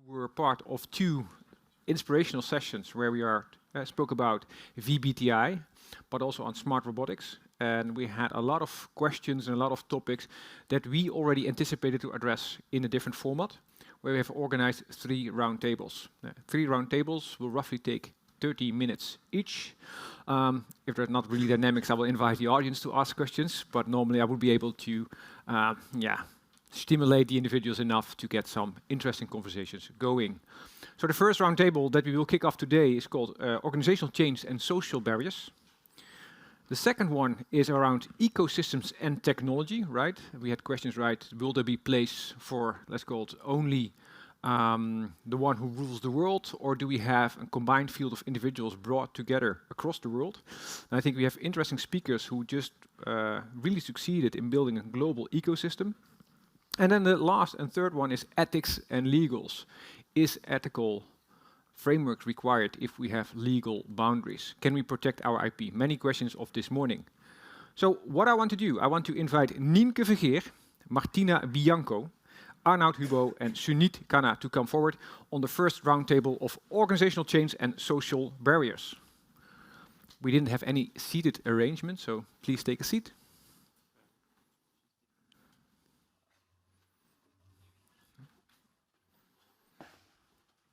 were part of two inspirational sessions where we spoke about VBTI, but also on smart robotics. And we had a lot of questions and a lot of topics that we already anticipated to address in a different format, where we have organized 3 roundtables. 3 roundtables will roughly take 30 minutes each. If there's not really dynamics, I will invite the audience to ask questions, but normally I would be able to stimulate the individuals enough to get some interesting conversations going. So the first roundtable that we will kick off today is called Organizational Change and Social Barriers. The second one is around ecosystems and technology, right? We had questions, right? Will there be place for, let's call it, only the one who rules the world, or do we have a combined field of individuals brought together across the world? And I think we have interesting speakers who just really succeeded in building a global ecosystem. And then the last and third one is ethics and legals. Is ethical framework required if we have legal boundaries? Can we protect our IP? Many questions of this morning. So what I want to do, I want to invite Nienke Vergeer, Martina Bianco, Arnoud Hubo and Sunit Khanna to come forward on the first roundtable of organizational change and social barriers. We didn't have any seated arrangement, so please take a seat.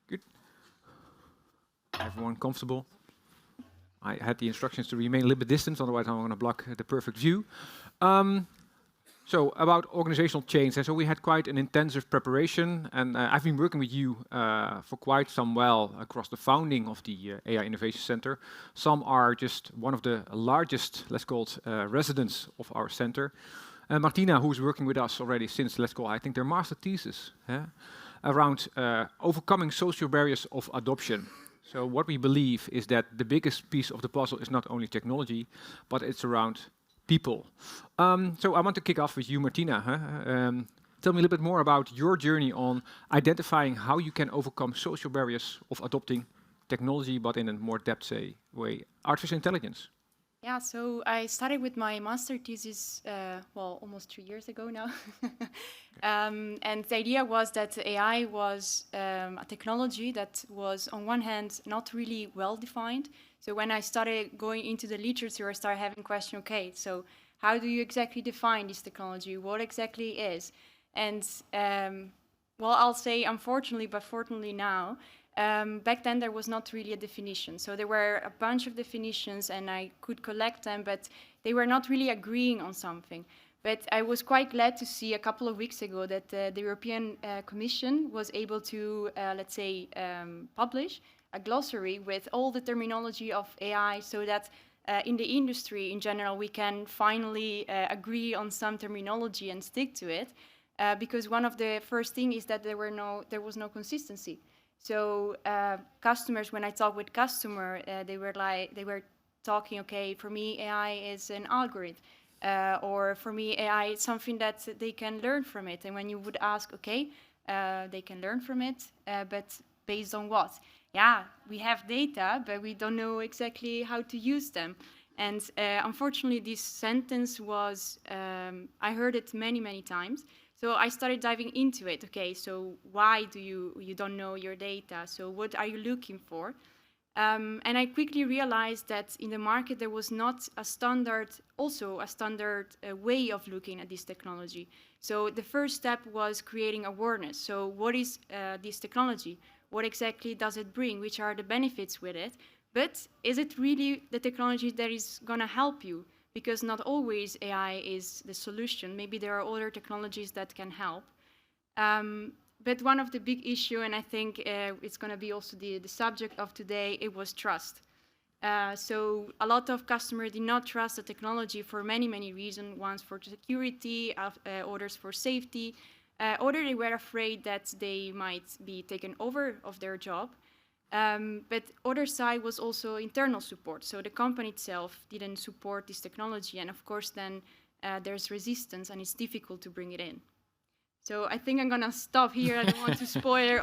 Good. Everyone comfortable? I had the instructions to remain a little bit distant, otherwise I'm going to block the perfect view. So about organizational change, and so we had quite an intensive preparation, and I've been working with you for quite some while across the founding of the AI Innovation Center. Some are just one of the largest, let's call it, residents of our center. Martina, who's working with us already since, let's call, I think their master thesis, around overcoming social barriers of adoption. So what we believe is that the biggest piece of the puzzle is not only technology, but it's around people. So I want to kick off with you, Martina. Tell me a little bit more about your journey on identifying how you can overcome social barriers of adopting technology, but in a more depth way, artificial intelligence. Yeah, so I started with my master thesis, well, almost 3 years ago now. And the idea was that AI was a technology that was, on one hand, not really well defined. So when I started going into the literature, I started having questions, okay, so how do you exactly define this technology? What exactly is? And, well, I'll say unfortunately, but fortunately now, back then there was not really a definition. So there were a bunch of definitions and I could collect them, but they were not really agreeing on something. But I was quite glad to see a couple of weeks ago that the European Commission was able to, let's say, publish a glossary with all the terminology of AI so that in the industry in general we can finally agree on some terminology and stick to it. Because one of the first things is that there was no consistency. So customers, when I talk with customer, they were talking, okay, for me AI is an algorithm, or for me AI is something that they can learn from it. And when you would ask, okay, they can learn from it, but based on what? Yeah, we have data, but we don't know exactly how to use them. And unfortunately, this sentence was, I heard it many, many times. So I started diving into it. Okay, so why do you don't know your data? So what are you looking for? And I quickly realized that in the market there was not a standard way of looking at this technology. So the first step was creating awareness. So what is this technology? What exactly does it bring? Which are the benefits with it? But is it really the technology that is going to help you? Because not always AI is the solution. Maybe there are other technologies that can help. But one of the big issues, and I think it's going to be also the subject of today, it was trust. So a lot of customers did not trust the technology for many, many reasons. One's for security, others for safety. Others they were afraid that they might be taken over of their job. But other side was also internal support. So the company itself didn't support this technology. And of course, then there's resistance and it's difficult to bring it in. So I think I'm going to stop here. I don't want to spoil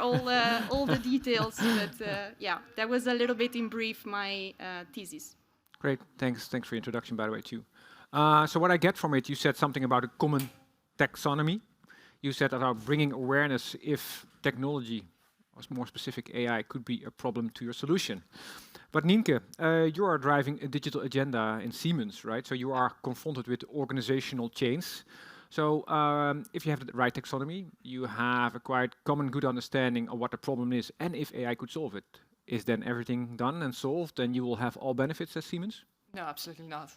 all the details. But yeah, that was a little bit in brief my thesis. Great. Thanks for your introduction, by the way, too. So what I get from it, you said something about a common taxonomy. You said about bringing awareness if technology more specific, AI could be a problem to your solution. But Nienke, you are driving a digital agenda in Siemens, right? So you are confronted with organizational change. So if you have the right taxonomy, you have a quite common good understanding of what the problem is and if AI could solve it. Is then everything done and solved and you will have all benefits as Siemens? No, absolutely not.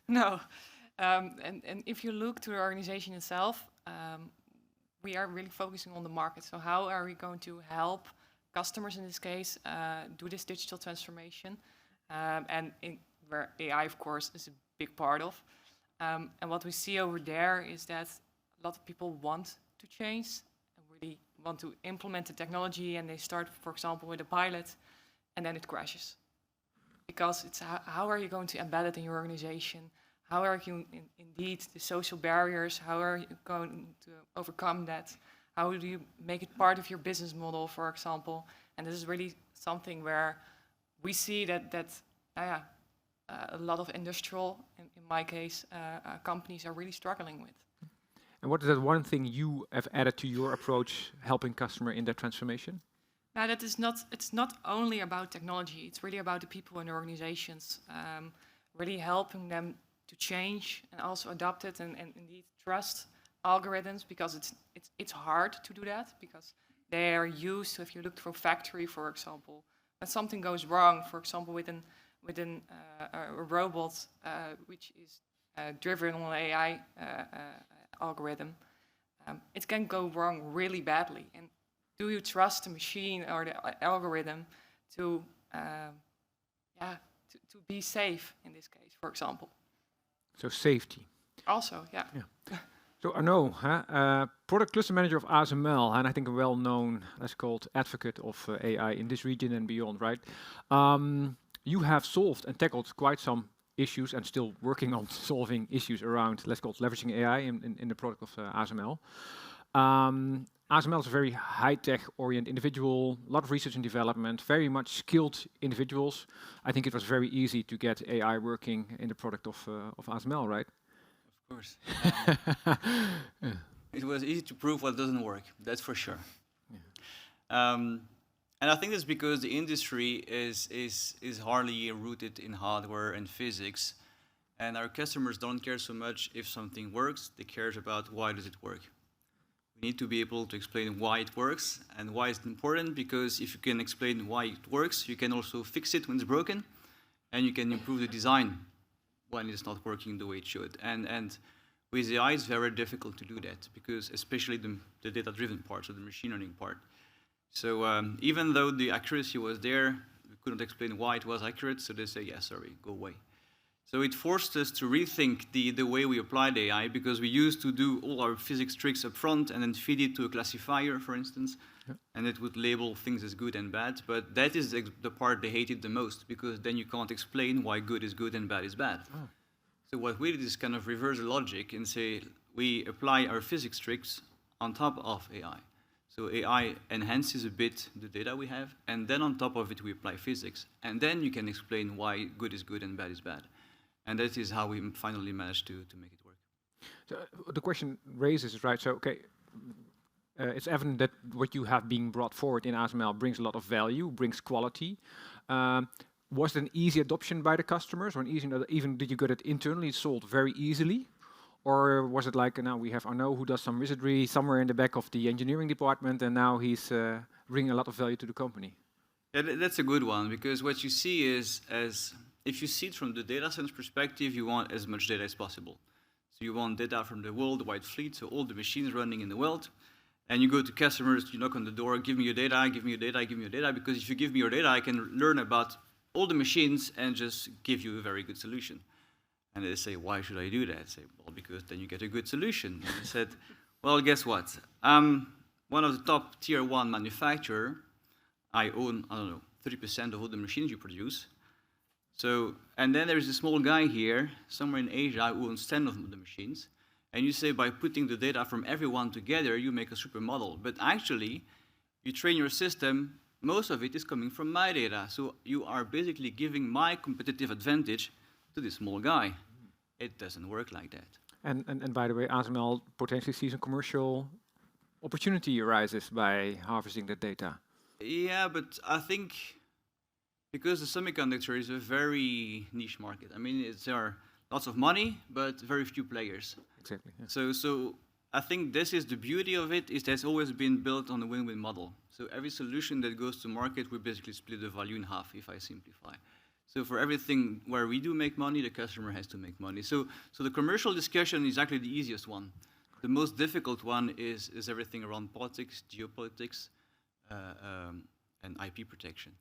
No. And if you look to the organization itself, we are really focusing on the market. So how are we going to help customers in this case do this digital transformation? Where AI, of course, is a big part of. And what we see over there is that a lot of people want to change and really want to implement the technology, and they start, for example, with a pilot, and then it crashes. Because it's how are you going to embed it in your organization? How are you indeed the social barriers? How are you going to overcome that? How do you make it part of your business model, for example? And this is really something where we see that a lot of industrial, in my case, companies are really struggling with. And what is that one thing you have added to your approach helping customer in that transformation? Now, it's not only about technology, it's really about the people and the organizations, really helping them to change and also adopt it and indeed trust algorithms, because it's hard to do that because they are used to, if you look for a factory, for example, when something goes wrong, for example, within a robot which is driven on an AI algorithm, it can go wrong really badly. And do you trust the machine or the algorithm to be safe in this case, for example? So safety. Also, yeah. So Arnaud, product cluster manager of ASML, and I think a well-known, let's call it, advocate of AI in this region and beyond, right? You have solved and tackled quite some issues and still working on solving issues around, let's call it, leveraging AI in the product of ASML. ASML is a very high-tech oriented individual, a lot of research and development, very much skilled individuals. I think it was very easy to get AI working in the product of ASML, right? Of course. It was easy to prove what doesn't work, that's for sure. Yeah. And I think that's because the industry is hardly rooted in hardware and physics, and our customers don't care so much if something works, they care about why does it work. We need to be able to explain why it works and why it's important, because if you can explain why it works, you can also fix it when it's broken, and you can improve the design when it's not working the way it should. And with AI, it's very difficult to do that, because especially the data-driven part, so the machine learning part. So even though the accuracy was there, we couldn't explain why it was accurate, so they say, yeah, sorry, go away. So it forced us to rethink the way we applied AI, because we used to do all our physics tricks up front and then feed it to a classifier, for instance, and it would label things as good and bad. But that is the part they hated the most, because then you can't explain why good is good and bad is bad. Oh. So what we did is kind of reverse the logic and say we apply our physics tricks on top of AI. So AI enhances a bit the data we have, and then on top of it we apply physics. And then you can explain why good is good and bad is bad. And that is how we finally managed to make it work. So the question raises, right, so okay, it's evident that what you have being brought forward in ASML brings a lot of value, brings quality. Was it an easy adoption by the customers, or even did you get it internally sold very easily? Or was it like, now we have Arnaud who does some wizardry somewhere in the back of the engineering department, and now he's bringing a lot of value to the company? Yeah, that's a good one, because what you see is, if you see it from the data science perspective, you want as much data as possible. So you want data from the worldwide fleet, so all the machines running in the world. And you go to customers, you knock on the door, give me your data, give me your data, give me your data, because if you give me your data, I can learn about all the machines and just give you a very good solution. And they say, why should I do that? I say, well, because then you get a good solution. And I said, well, guess what? I'm one of the top tier 1 manufacturer. I own, I don't know, 30% of all the machines you produce. So, and then there's a small guy here, somewhere in Asia, who owns 10 of the machines. And you say, by putting the data from everyone together, you make a super model. But actually, you train your system, most of it is coming from my data. So you are basically giving my competitive advantage to this small guy. It doesn't work like that. And by the way, ASML potentially sees a commercial opportunity arises by harvesting that data. Yeah, but I think because the semiconductor is a very niche market. I mean, there are lots of money, but very few players. Exactly. Yeah. So I think this is the beauty of it, is that's always been built on a win-win model. So every solution that goes to market, we basically split the value in half, if I simplify. So for everything where we do make money, the customer has to make money. So the commercial discussion is actually the easiest one. The most difficult one is everything around politics, geopolitics, and IP protection.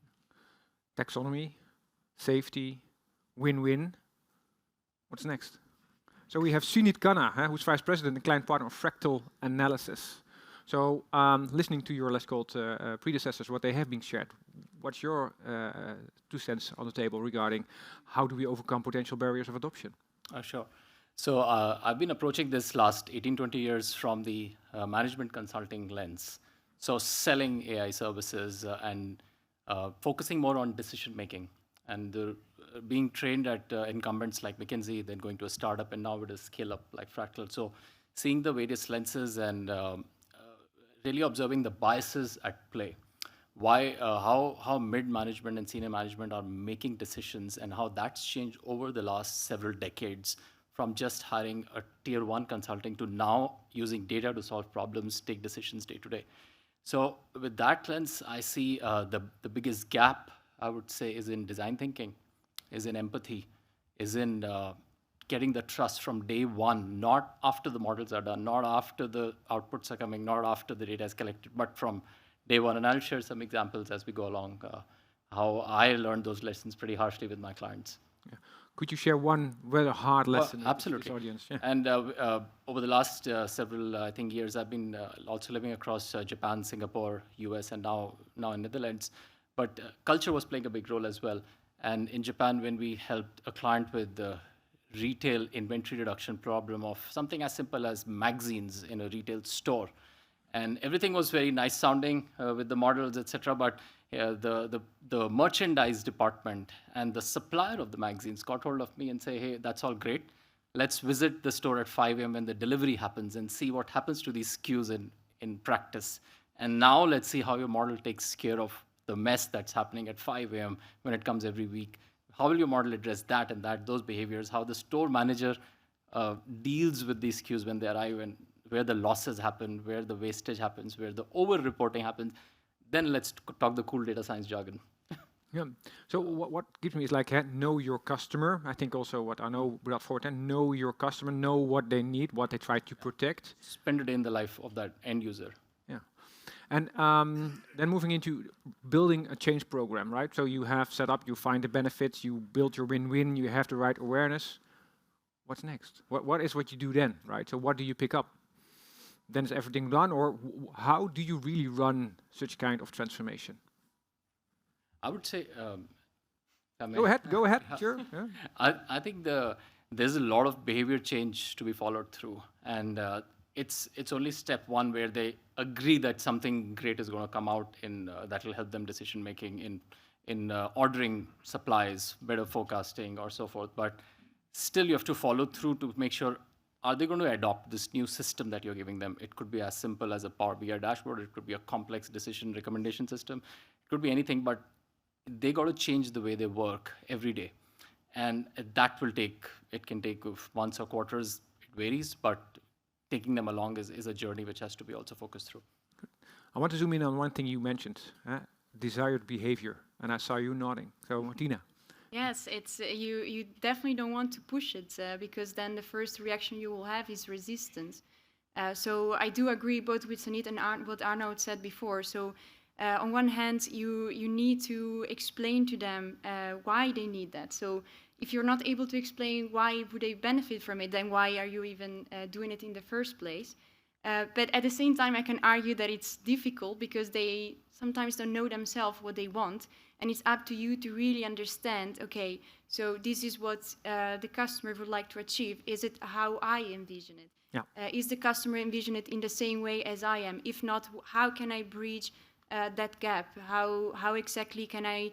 Taxonomy, safety, win-win. What's next? So we have Sunit Khanna, who's Vice President and Client Partner of Fractal Analysis. So listening to your, let's call it, predecessors, what they have been shared, what's your 2 cents on the table regarding how do we overcome potential barriers of adoption? Sure. So I've been approaching this last 18, 20 years from the management consulting lens. So selling AI services and focusing more on decision making and being trained at incumbents like McKinsey, then going to a startup, and now with a scale up like Fractal. So seeing the various lenses and really observing the biases at play. Why, how mid-management and senior management are making decisions and how that's changed over the last several decades from just hiring a tier 1 consulting to now using data to solve problems, take decisions day to day. So with that lens, I see the biggest gap, I would say, is in design thinking, is in empathy, is in getting the trust from day one, not after the models are done, not after the outputs are coming, not after the data is collected, but from day one. And I'll share some examples as we go along, how I learned those lessons pretty harshly with my clients. Yeah. Could you share one rather hard lesson absolutely. with this audience? Yeah. And over the last several, I think, years, I've been also living across Japan, Singapore, US, and now in Netherlands. But culture was playing a big role as well. And in Japan, when we helped a client with the retail inventory reduction problem of something as simple as magazines in a retail store, and everything was very nice sounding with the models, etc. But the merchandise department and the supplier of the magazines got hold of me and say, hey, that's all great. Let's visit the store at 5 a.m. when the delivery happens and see what happens to these SKUs in practice. And now let's see how your model takes care of the mess that's happening at 5 a.m. when it comes every week. How will your model address that and those behaviors? How the store manager deals with these SKUs when they arrive, and where the losses happen, where the wastage happens, where the over-reporting happens. Then let's talk the cool data science jargon. Yeah. So what gives me is like know your customer. I think also what I know brought forward, and know your customer, know what they need, what they try to protect. Spend a day in the life of that end user. Yeah. And then moving into building a change program, right? So you have set up, you find the benefits, you build your win-win, you have the right awareness. What's next? What is what you do then, right? So what do you pick up? Then is everything done, or how do you really run such kind of transformation? I would say, go ahead, sure. Yeah. I think there's a lot of behavior change to be followed through, and it's only step one where they agree that something great is going to come out that will help them decision making in ordering supplies, better forecasting, or so forth. But still, you have to follow through to make sure. Are they going to adopt this new system that you're giving them? It could be as simple as a Power BI dashboard. It could be a complex decision recommendation system. It could be anything, but they got to change the way they work every day. And that can take months or quarters. It varies, but taking them along is a journey which has to be also focused through. Good. I want to zoom in on one thing you mentioned, desired behavior. And I saw you nodding. So Martina. Yes, it's you definitely don't want to push it because then the first reaction you will have is resistance. So I do agree both with Sunit and what Arnoud said before. So on one hand, you need to explain to them why they need that. So if you're not able to explain why would they benefit from it, then why are you even doing it in the first place? But at the same time, I can argue that it's difficult because they sometimes don't know themselves what they want. And it's up to you to really understand, okay, so this is what the customer would like to achieve. Is it how I envision it? Yeah. Is the customer envision it in the same way as I am? If not, how can I bridge that gap? How exactly can I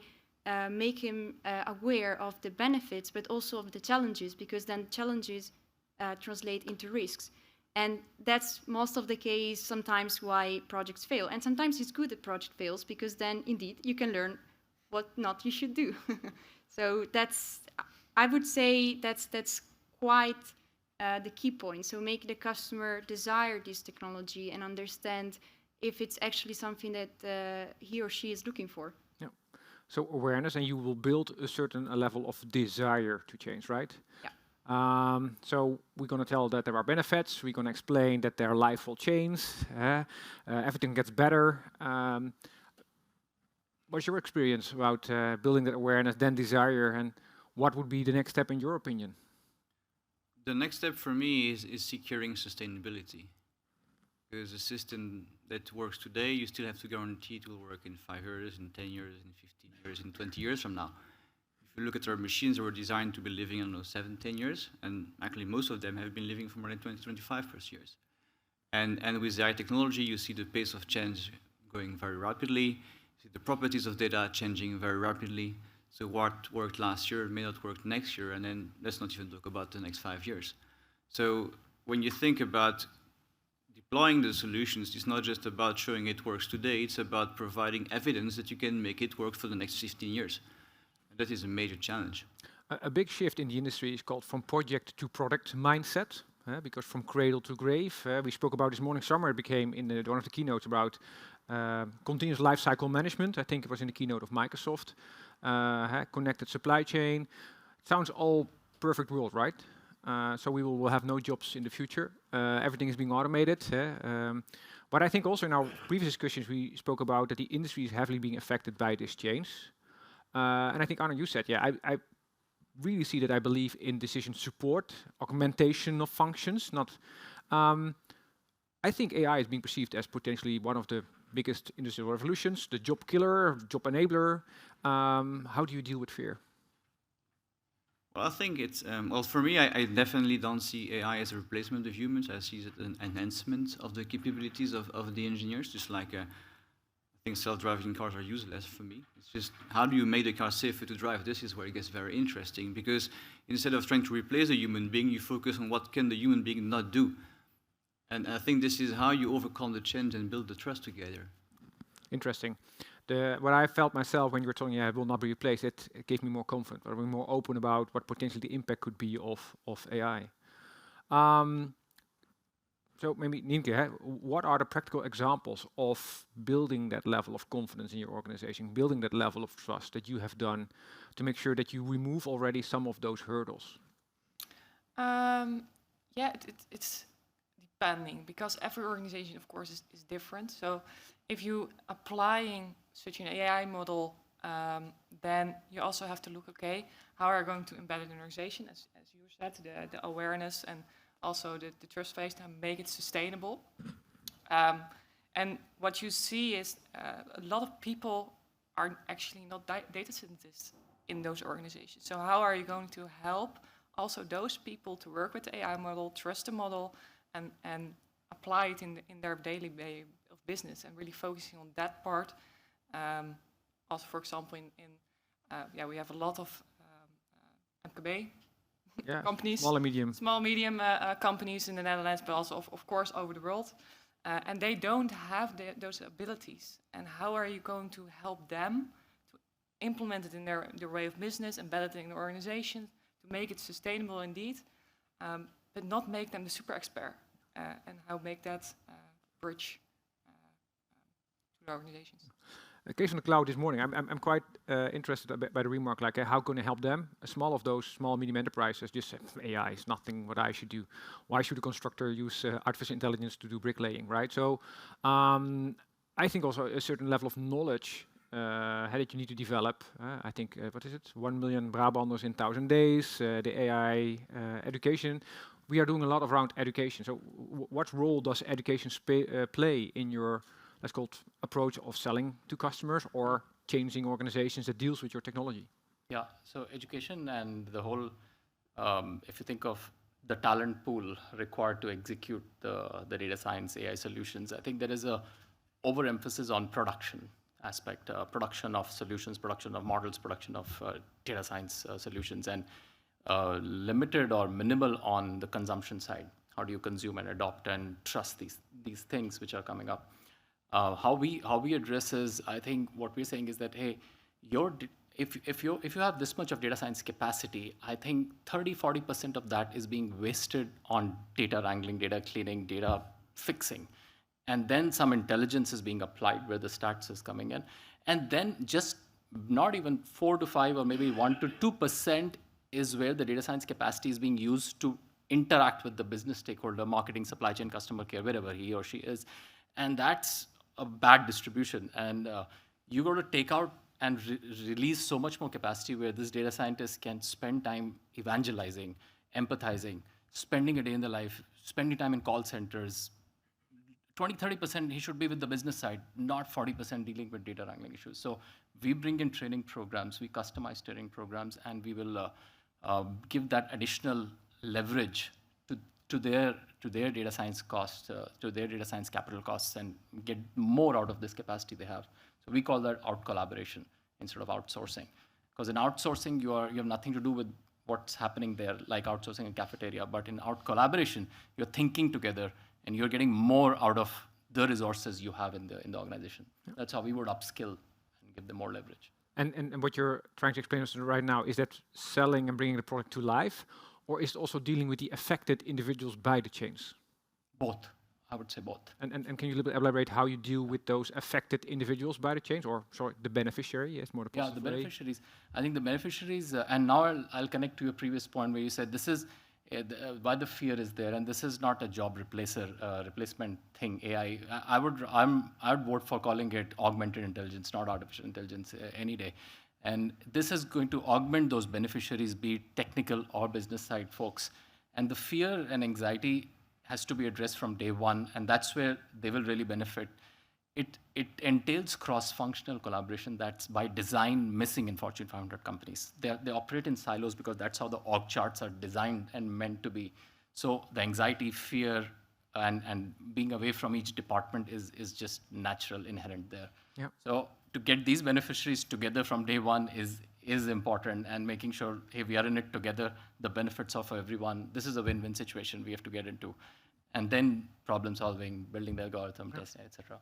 make him aware of the benefits, but also of the challenges? Because then challenges translate into risks. And that's most of the case sometimes why projects fail. And sometimes it's good that project fails because then indeed you can learn what not you should do. So that's, I would say that's quite the key point. So make the customer desire this technology and understand if it's actually something that he or she is looking for. Yeah. So awareness, and you will build a certain level of desire to change, right? Yeah. So we're going to tell that there are benefits. We're going to explain that their life will change. Everything gets better. What's your experience about building that awareness, then desire, and what would be the next step in your opinion? The next step for me is securing sustainability. Because a system that works today, you still have to guarantee it will work in 5 years, in 10 years, in 15 years, in 20 years from now. If you look at our machines, they were designed to be living, I don't know, 7, 10 years, and actually most of them have been living for more than 20, 25 plus years. And with AI technology, you see the pace of change going very rapidly, you see the properties of data changing very rapidly. So what worked last year may not work next year, and then let's not even talk about the next 5 years. So when you think about deploying the solutions, it's not just about showing it works today, it's about providing evidence that you can make it work for the next 15 years. And that is a major challenge. A big shift in the industry is called from project to product mindset, because from cradle to grave, we spoke about this morning summer, it became in one of the keynotes about continuous life cycle management. I think it was in the keynote of Microsoft, connected supply chain. It sounds all perfect world, right? So we will have no jobs in the future. Everything is being automated. But I think also in our previous discussions we spoke about that the industry is heavily being affected by this change. And I think, Arno, you said, yeah, I really see that I believe in decision support, augmentation of functions. I think AI is being perceived as potentially one of the biggest industrial revolutions, the job killer, job enabler. How do you deal with fear? Well, I think it's, well, for me, I definitely don't see AI as a replacement of humans. I see it as an enhancement of the capabilities of the engineers, just like I think self-driving cars are useless for me. It's just, how do you make the car safer to drive? This is where it gets very interesting, because instead of trying to replace a human being, you focus on what can the human being not do. And I think this is how you overcome the change and build the trust together. Interesting. What I felt myself when you were talking, yeah, it will not be replaced, it gave me more confidence, or more open about what potentially the impact could be of AI. So maybe, Nienke, what are the practical examples of building that level of confidence in your organization, building that level of trust that you have done to make sure that you remove already some of those hurdles? Yeah, it's depending, because every organization, of course, is different. So if you applying such an AI model, then you also have to look, okay, how are you going to embed it in an organization, as you said, the awareness and also the trust phase, to make it sustainable. And what you see is a lot of people are actually not data scientists in those organizations. So how are you going to help also those people to work with the AI model, trust the model, and apply it in their daily way of business, and really focusing on that part. Also, for example, we have a lot of MKB companies, small medium companies in the Netherlands, but also of course over the world, and they don't have those abilities. And how are you going to help them to implement it in their way of business, embed it in the organization, to make it sustainable indeed, but not make them the super expert, and how make that bridge to the organizations. Case on the cloud this morning, I'm quite interested by the remark, like how can I help them? Small of those small medium enterprises just say AI is nothing what I should do. Why should a constructor use artificial intelligence to do bricklaying, right? So I think also a certain level of knowledge that you need to develop. I think, what is it? 1 million Brabanders in 1,000 days, the AI education. We are doing a lot around education. So what role does education play in your, let's call it, approach of selling to customers or changing organizations that deals with your technology? Yeah, so education and the whole, if you think of the talent pool required to execute the data science AI solutions, I think there is a overemphasis on production aspect, production of solutions, production of models, production of data science solutions, and limited or minimal on the consumption side. How do you consume and adopt and trust these things which are coming up? How we address is, I think what we're saying is that, hey, if you have this much of data science capacity, I think 30-40% of that is being wasted on data wrangling, data cleaning, data fixing. And then some intelligence is being applied where the stats is coming in. And then just not even 4 to 5 or maybe 1 to 2% is where the data science capacity is being used to interact with the business stakeholder, marketing, supply chain, customer care, wherever he or she is. And that's a bad distribution. And you got to take out and release so much more capacity where this data scientist can spend time evangelizing, empathizing, spending a day in the life, spending time in call centers. 20-30% he should be with the business side, not 40% dealing with data wrangling issues. So we bring in training programs, we customize training programs, and we will give that additional leverage to their data science costs, to their data science capital costs, and get more out of this capacity they have. So we call that out collaboration instead of outsourcing. Because in outsourcing, you have nothing to do with what's happening there, like outsourcing a cafeteria. But in out collaboration, you're thinking together, and you're getting more out of the resources you have in the organization. Yeah. That's how we would upskill and give them more leverage. And what you're trying to explain us right now, is that selling and bringing the product to life, or is it also dealing with the affected individuals by the change? Both. I would say both. And can you a little bit elaborate how you deal with those affected individuals by the change, or sorry, the beneficiary? Yes, more the positive. Yeah, the beneficiaries. I think the beneficiaries, and now I'll connect to your previous point where you said this is why the fear is there, and this is not a job replacement thing. AI. I would vote for calling it augmented intelligence, not artificial intelligence, any day. And this is going to augment those beneficiaries, be it technical or business side folks. And the fear and anxiety has to be addressed from day one, and that's where they will really benefit. It entails cross-functional collaboration that's by design missing in Fortune 500 companies. They operate in silos because that's how the org charts are designed and meant to be. So the anxiety, fear, and being away from each department is just natural, inherent there. Yeah. So to get these beneficiaries together from day one is important, and making sure, hey, we are in it together, the benefits of everyone. This is a win-win situation we have to get into. And then problem solving, building the algorithm, testing, etc.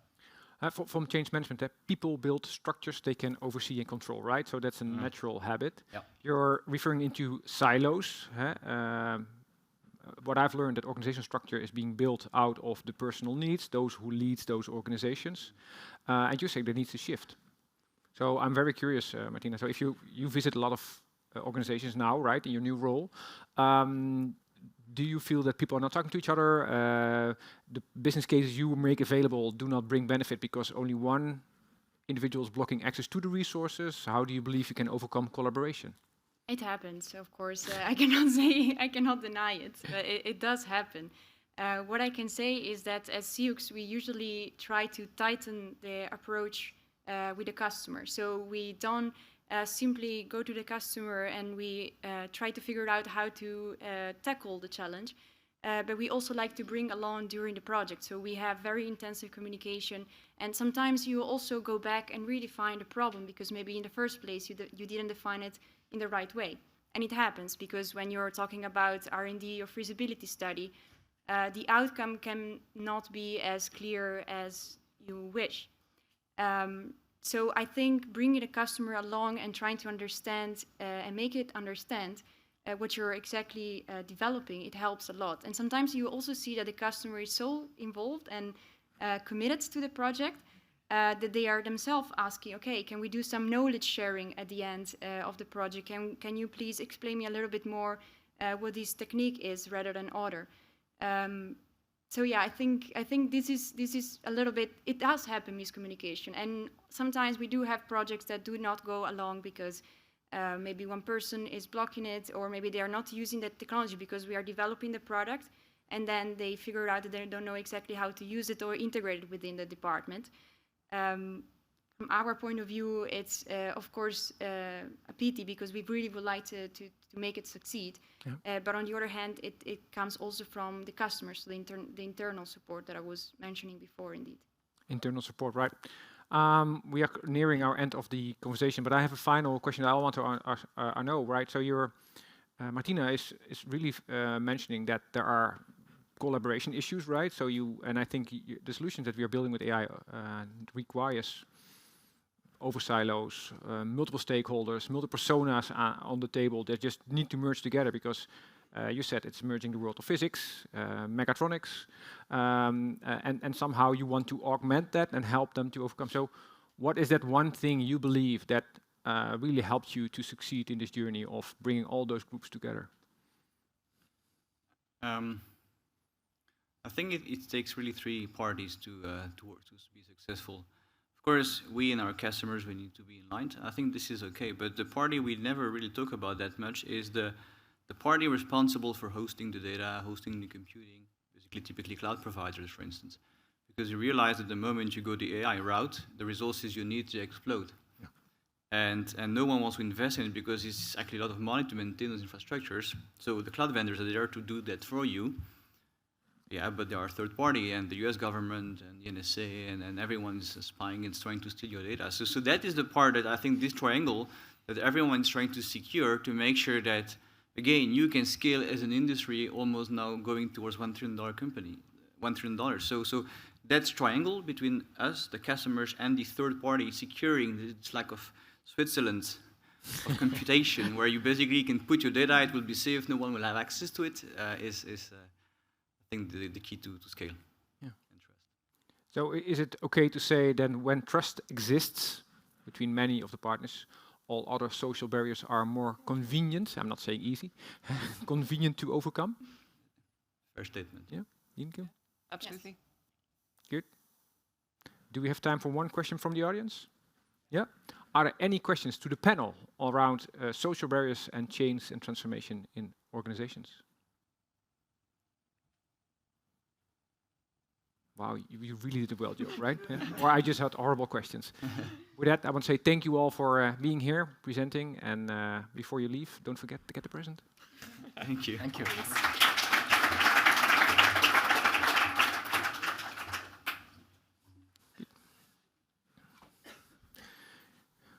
From change management, people build structures they can oversee and control, right? So that's a natural habit. Yeah. You're referring into silos. What I've learned, that organizational structure is being built out of the personal needs, those who lead those organizations. And you say that needs to shift. So I'm very curious, Martina. So if you visit a lot of organizations now, right, in your new role, do you feel that people are not talking to each other? The business cases you make available do not bring benefit because only one individual is blocking access to the resources? How do you believe you can overcome collaboration? It happens, of course. I cannot deny it, but it does happen. What I can say is that as CX, we usually try to tighten the approach with the customer. So we don't simply go to the customer and we try to figure out how to tackle the challenge, but we also like to bring along during the project. So we have very intensive communication, and sometimes you also go back and redefine the problem because maybe in the first place you didn't define it in the right way. And it happens because when you're talking about R&D or feasibility study, the outcome can not be as clear as you wish. So I think bringing the customer along and trying to understand and make it understand what you're exactly developing, it helps a lot. And sometimes you also see that the customer is so involved and committed to the project that they are themselves asking, okay, can we do some knowledge sharing at the end of the project? Can you please explain me a little bit more what this technique is rather than order? So yeah, I think this is a little bit, it does happen, miscommunication. And sometimes we do have projects that do not go along because maybe one person is blocking it, or maybe they are not using that technology because we are developing the product and then they figure out that they don't know exactly how to use it or integrate it within the department. From our point of view, it's of course a pity because we really would like to make it succeed. Yeah. But on the other hand, it comes also from the customers, so the internal support that I was mentioning before, indeed. Internal support, right. We are nearing our end of the conversation, but I have a final question that I want to know, right? So Martina is really mentioning that there are collaboration issues, right? So and I think the solutions that we are building with AI requires over silos, multiple stakeholders, multiple personas on the table that just need to merge together because you said it's merging the world of physics, mechatronics, and somehow you want to augment that and help them to overcome. So what is that one thing you believe that really helped you to succeed in this journey of bringing all those groups together? I think it takes really three parties to work to be successful. Of course, we and our customers, we need to be in line. I think this is okay, but the party we never really talk about that much is the party responsible for hosting the data, hosting the computing, basically typically cloud providers, for instance. Because you realize that the moment you go the AI route, the resources you need to explode. Yeah. And no one wants to invest in it because it's actually a lot of money to maintain those infrastructures. So the cloud vendors are there to do that for you. Yeah, but they are third party, and the US government and the NSA and everyone's spying and trying to steal your data. So that is the part that I think this triangle that everyone's trying to secure to make sure that, again, you can scale as an industry almost now going towards $1 trillion company, $1 trillion. So that's triangle between us, the customers, and the third party securing this lack of Switzerland of computation, where you basically can put your data, it will be safe, no one will have access to it, is I think the key to scale. Yeah. And trust. So is it okay to say then when trust exists between many of the partners, all other social barriers are more convenient, I'm not saying easy, convenient to overcome? Fair statement. Yeah, Nienke? Absolutely. Good. Do we have time for one question from the audience? Yeah. Are there any questions to the panel around social barriers and change and transformation in organizations? Wow, you really did a well job, right? Yeah. Or I just had horrible questions. With that, I want to say thank you all for being here, presenting, and before you leave, don't forget to get the present. Thank you. Thank you.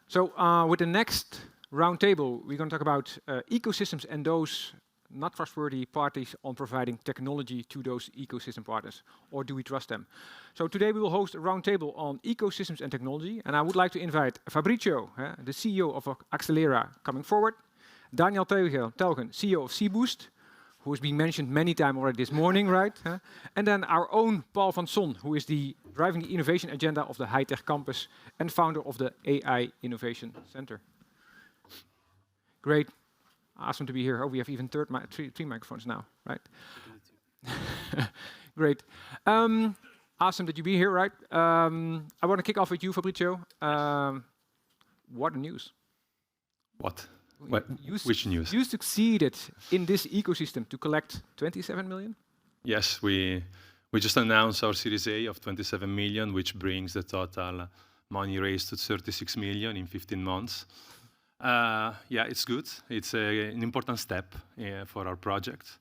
So with the next roundtable, we're going to talk about ecosystems and those not trustworthy parties on providing technology to those ecosystem partners, or do we trust them? So today we will host a roundtable on ecosystems and technology, and I would like to invite Fabrizio, the CEO of Accelera, coming forward, Daniel Telgen, CEO of Cboost, who has been mentioned many times already this morning, right? And then our own Paul van Son, who is driving the innovation agenda of the High Tech Campus and founder of the AI Innovation Center. Great. Awesome to be here. Oh, we have even three microphones now, right? Great. Awesome that you be here, right? I want to kick off with you, Fabrizio. What a news. What? Which news? You succeeded in this ecosystem to collect 27 million? Yes, we just announced our Series A of 27 million, which brings the total money raised to 36 million in 15 months. Yeah, it's good. It's an important step for our project,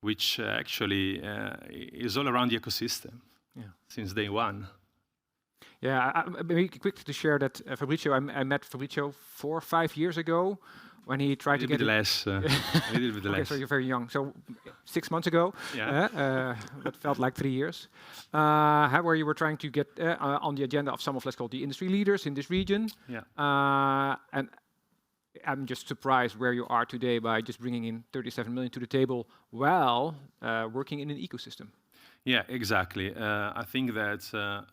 which actually is all around the ecosystem since day one. Yeah, maybe quick to share that Fabrizio, I met Fabrizio 4 or 5 years ago when he tried to get less. A little bit less. Okay, so you're very young. So 6 months ago, that felt like 3 years, where you were trying to get on the agenda of some of, let's call it, the industry leaders in this region. Yeah. And I'm just surprised where you are today by just bringing in 37 million to the table while working in an ecosystem. Yeah, exactly. I think that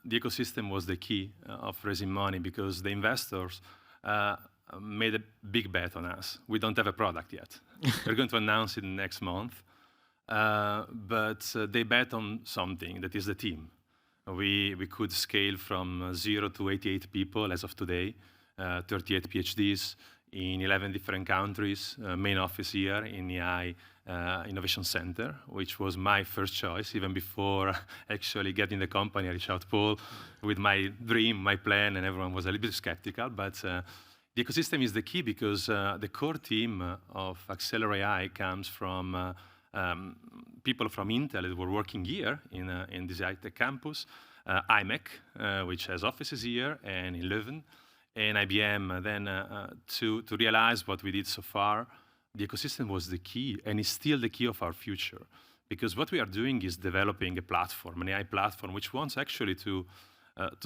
the ecosystem was the key of raising money because the investors made a big bet on us. We don't have a product yet. We're going to announce it next month. But they bet on something, that is the team. We could scale from 0 to 88 people as of today, 38 PhDs, in 11 different countries, main office here in the AI Innovation Center, which was my first choice. Even before actually getting the company, I reached out to Paul with my dream, my plan, and everyone was a little bit skeptical. But the ecosystem is the key because the core team of Accelera AI comes from people from Intel that were working here in this high-tech campus, IMEC, which has offices here, and in Leuven, and IBM. Then to realize what we did so far, the ecosystem was the key, and is still the key of our future. Because what we are doing is developing a platform, an AI platform, which wants actually to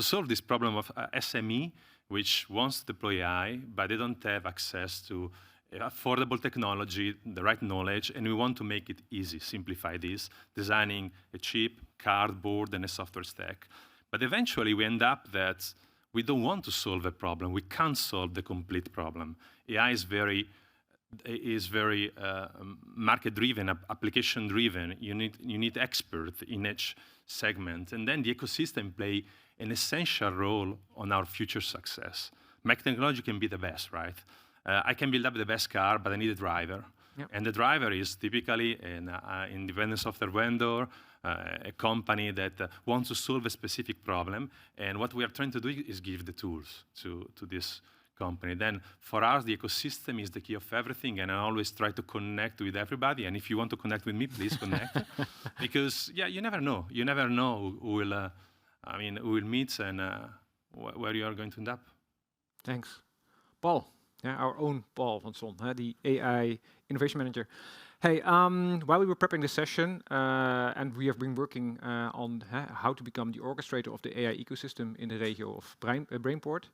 solve this problem of SME, which wants to deploy AI, but they don't have access to affordable technology, the right knowledge, and we want to make it easy, simplify this, designing a chip, cardboard, and a software stack. But eventually we end up that we don't want to solve a problem. We can't solve the complete problem. AI is very market-driven, application-driven. You need experts in each segment, and then the ecosystem play an essential role on our future success. My technology can be the best, right? I can build up the best car, but I need a driver. Yep. And the driver is typically an independent software vendor, a company that wants to solve a specific problem. And what we are trying to do is give the tools to this company. Then for us, the ecosystem is the key of everything, and I always try to connect with everybody. And if you want to connect with me, please connect. Because yeah, you never know. You never know who will meet and where you are going to end up. Thanks. Paul, our own Paul van Son, the AI Innovation Manager. Hey, while we were prepping this session, and we have been working on how to become the orchestrator of the AI ecosystem in the regio of Brainport,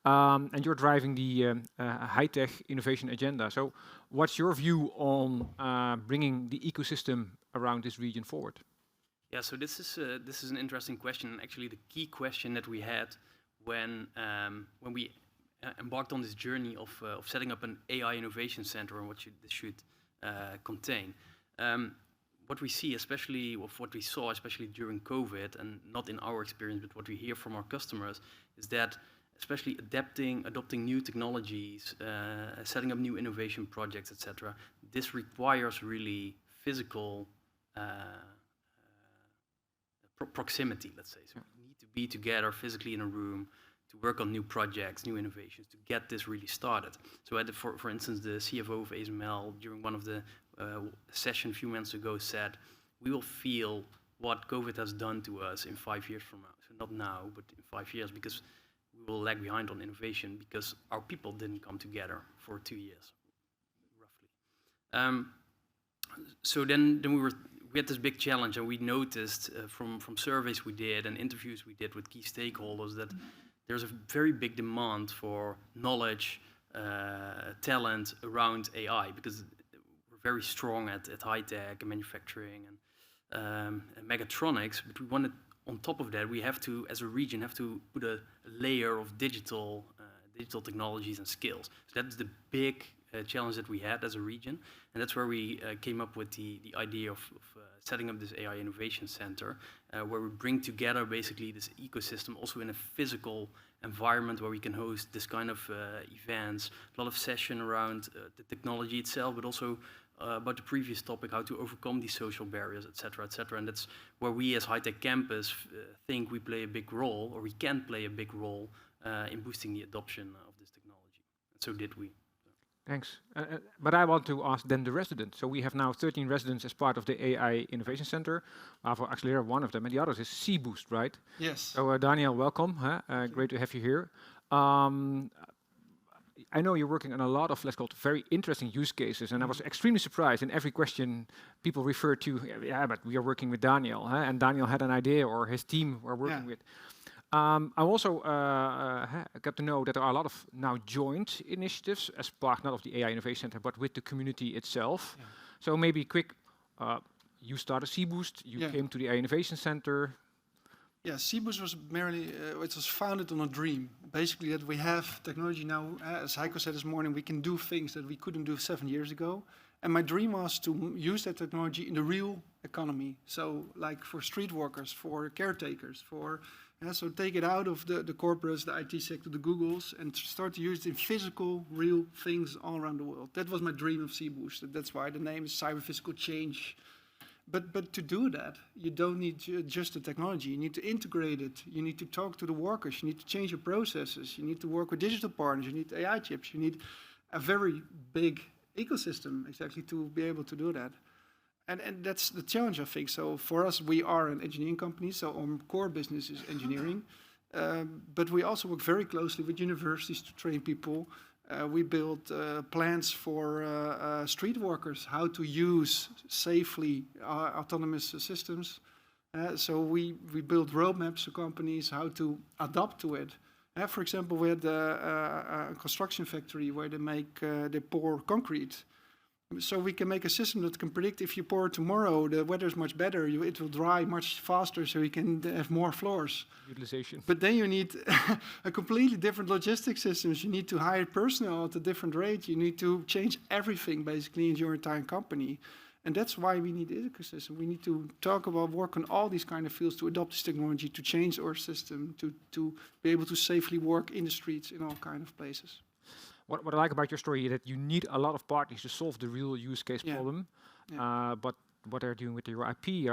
and you're driving the high-tech innovation agenda. So what's your view on bringing the ecosystem around this region forward? Yeah, so this is an interesting question, and actually the key question that we had when we embarked on this journey of setting up an AI innovation center and what this should contain. What we see, especially of what we saw, especially during COVID, and not in our experience, but what we hear from our customers, is that especially adopting new technologies, setting up new innovation projects, etc. This requires really physical proximity, let's say. So we need to be together physically in a room to work on new projects, new innovations, to get this really started. So for instance, the CFO of ASML, during one of the sessions a few months ago, said, we will feel what COVID has done to us in 5 years from now. So not now, but in 5 years, because we will lag behind on innovation because our people didn't come together for 2 years, roughly. So then we had this big challenge, and we noticed from surveys we did and interviews we did with key stakeholders that there's a very big demand for knowledge, talent around AI, because we're very strong at high tech and manufacturing and mechatronics. But we wanted, on top of that, we have to, as a region, have to put a layer of digital technologies and skills. So that's the big challenge that we had as a region, and that's where we came up with the idea of setting up this AI Innovation Center, where we bring together basically this ecosystem also in a physical environment where we can host this kind of events, a lot of session around the technology itself, but also about the previous topic, how to overcome these social barriers, etc., etc. And that's where we as High Tech Campus think we play a big role, or we can play a big role in boosting the adoption of this technology. And so did we. Thanks. But I want to ask then the residents. So we have now 13 residents as part of the AI Innovation Center. For Accelera, one of them, and the others is C-Boost, right? Yes. So Daniel, welcome. Great to have you here. I know you're working on a lot of, let's call it, very interesting use cases, and I was extremely surprised in every question people refer to, yeah, but we are working with Daniel, and Daniel had an idea, or his team were working with. I also got to know that there are a lot of now joint initiatives as part not of the AI Innovation Center, but with the community itself. Yeah. So maybe quick, you started C-Boost, you came to the AI Innovation Center. Yeah, C-Boost was merely, it was founded on a dream. Basically that we have technology now, as Heiko said this morning, we can do things that we couldn't do 7 years ago. And my dream was to use that technology in the real economy. So like for street workers, for caretakers, so take it out of the corporates, the IT sector, the Googles, and start to use it in physical, real things all around the world. That was my dream of C-Boost. That's why the name is Cyber Physical Change. But to do that, you don't need just the technology. You need to integrate it. You need to talk to the workers. You need to change your processes. You need to work with digital partners. You need AI chips. You need a very big ecosystem exactly to be able to do that. And that's the challenge, I think. So for us, we are an engineering company, so our core business is engineering. But we also work very closely with universities to train people, We built plans for street workers, how to use safely autonomous systems. So we built roadmaps for companies, how to adapt to it. For example, we had a construction factory where they pour concrete. So we can make a system that can predict if you pour tomorrow, the weather is much better, it will dry much faster, so you can have more floors. Utilization. But then you need a completely different logistic systems. You need to hire personnel at a different rate. You need to change everything basically in your entire company. And that's why we need the ecosystem. We need to work on all these kind of fields to adopt this technology, to change our system, to be able to safely work in the streets in all kind of places. What I like about your story is that you need a lot of parties to solve the real use case problem. But what are you doing with your IP,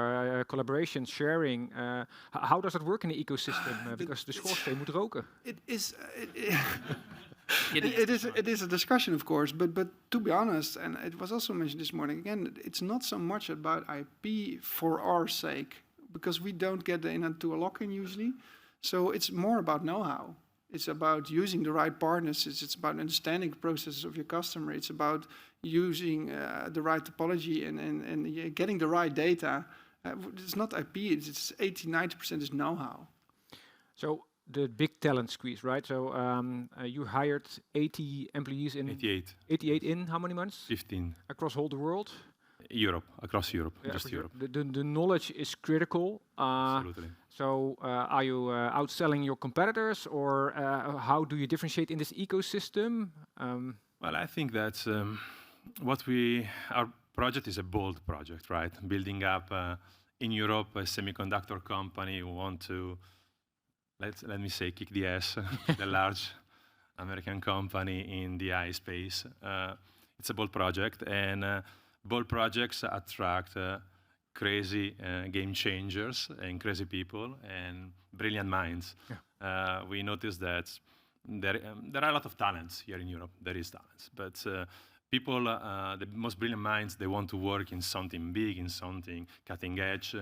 collaboration, sharing? How does it work in the ecosystem? Because the schoorsteen moet roken. It is a discussion, of course, but to be honest, and it was also mentioned this morning, again, it's not so much about IP for our sake, because we don't get into a lock-in usually. So it's more about know-how. It's about using the right partners. It's about understanding the processes of your customer. It's about using the right topology and getting the right data. It's not IP. It's 80-90% is know-how. So the big talent squeeze, right? So you hired 80 employees in 88. 88 in how many months? 15. Across all the world. Europe, across Europe, Yeah, just Europe. The knowledge is critical. Absolutely. So are you outselling your competitors, or how do you differentiate in this ecosystem? Well, I think that our project is a bold project, right? Building up in Europe a semiconductor company who want to, let me say, kick the ass, the large American company in the AI space. It's a bold project, and bold projects attract crazy game changers and crazy people and brilliant minds. Yeah. We noticed that there are a lot of talents here in Europe. There is talents, but people, the most brilliant minds, they want to work in something big, in something cutting edge.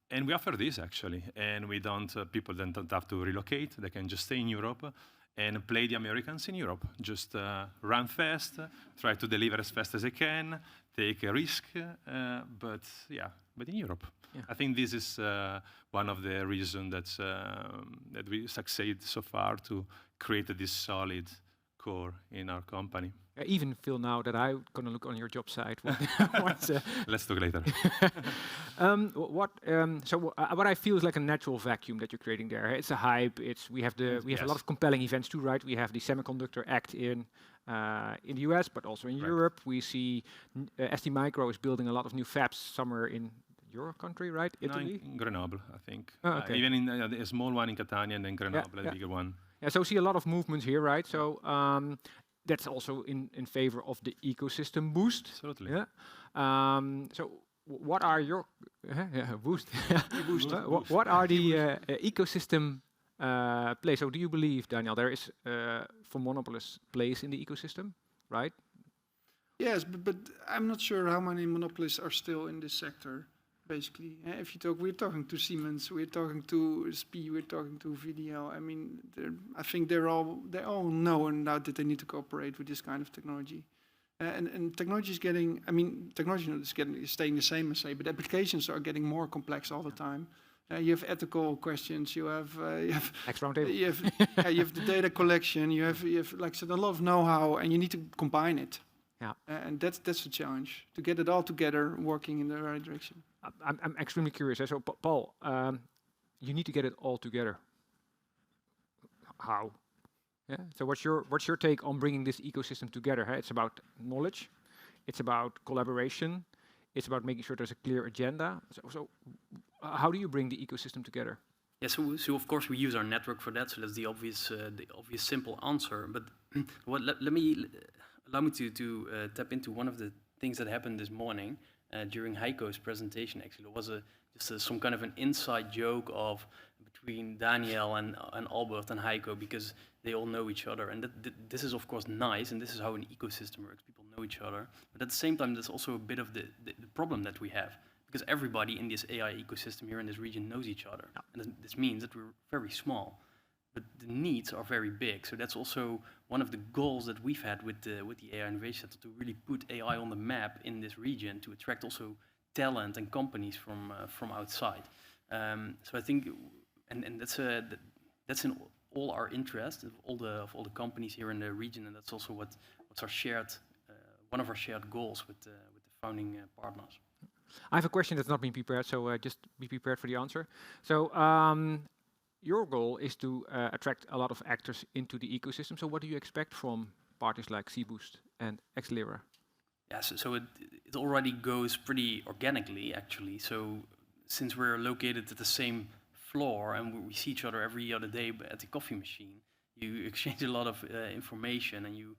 And we offer this actually, and we don't. People don't have to relocate. They can just stay in Europe and play the Americans in Europe. Just run fast, try to deliver as fast as they can, take a risk, but in Europe. Yeah. I think this is one of the reasons that we succeed so far to create this solid core in our company. I even feel now that I'm gonna look on your job site. Let's talk later. What I feel is like a natural vacuum that you're creating there. It's a hype. We have a lot of compelling events too, right? We have the Semiconductor Act in the US, but also in Europe. We see STMicro is building a lot of new fabs somewhere in your country, right? Italy? No, in Grenoble, I think. Oh, okay. Even in a small one in Catania, and then Grenoble, a bigger one. Yeah, so we see a lot of movements here, right? So that's also in favor of the ecosystem boost. Absolutely. Yeah. So what are your boost? What are the ecosystem plays? So do you believe, Daniel, there is for monopolists place in the ecosystem, right? Yes, but I'm not sure how many monopolists are still in this sector. Basically, if you talk, we're talking to Siemens, we're talking to SPIE, we're talking to VDL. I mean, I think they all know and now that they need to cooperate with this kind of technology. And technology is getting, technology is staying the same, I say, but applications are getting more complex all the time. You have ethical questions. You have next roundtable. You have the data collection. You have like I said, a lot of know-how, and you need to combine it. Yeah, and that's the challenge, to get it all together, working in the right direction. I'm extremely curious. So, Paul, you need to get it all together. How? Yeah. So, what's your take on bringing this ecosystem together? It's about knowledge, it's about collaboration, it's about making sure there's a clear agenda. So how do you bring the ecosystem together? Yeah, so of course we use our network for that. So that's the obvious simple answer. But allow me to tap into one of the things that happened this morning during Heiko's presentation. Actually, there was some kind of an inside joke between Daniel and Albert and Heiko, because they all know each other, and this is of course nice, and this is how an ecosystem works. People know each other, but at the same time, there's also a bit of the problem that we have, because everybody in this AI ecosystem here in this region knows each other, and this means that we're very small. but the needs are very big. So that's also one of the goals that we've had with the AI Innovation Center, to really put AI on the map in this region, to attract also talent and companies from outside. So I think, and that's in all our interest of all the companies here in the region, and that's also what's our shared one of our shared goals with the founding partners. I have a question that's not been prepared, so just be prepared for the answer. So your goal is to attract a lot of actors into the ecosystem. So what do you expect from partners like cBoost and Accelera? Yeah, so it already goes pretty organically, actually. So since we're located at the same floor and we see each other every other day at the coffee machine, you exchange a lot of information, and you're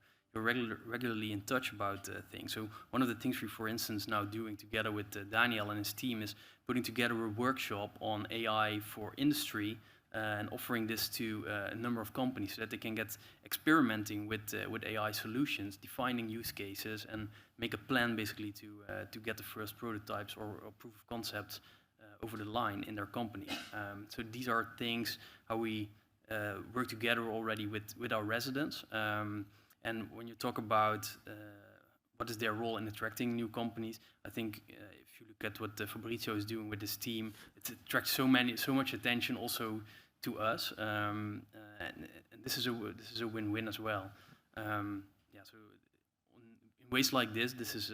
regularly in touch about things. So one of the things we're, for instance, now doing together with Daniel and his team is putting together a workshop on AI for industry and offering this to a number of companies so that they can get experimenting with AI solutions, defining use cases, and make a plan basically to get the first prototypes or proof of concepts over the line in their company. So these are things how we work together already with our residents. And when you talk about what is their role in attracting new companies, I think if you look at what Fabrizio is doing with his team, it attracts so much attention also to us, and this is a win-win as well. Yeah, so in ways like this is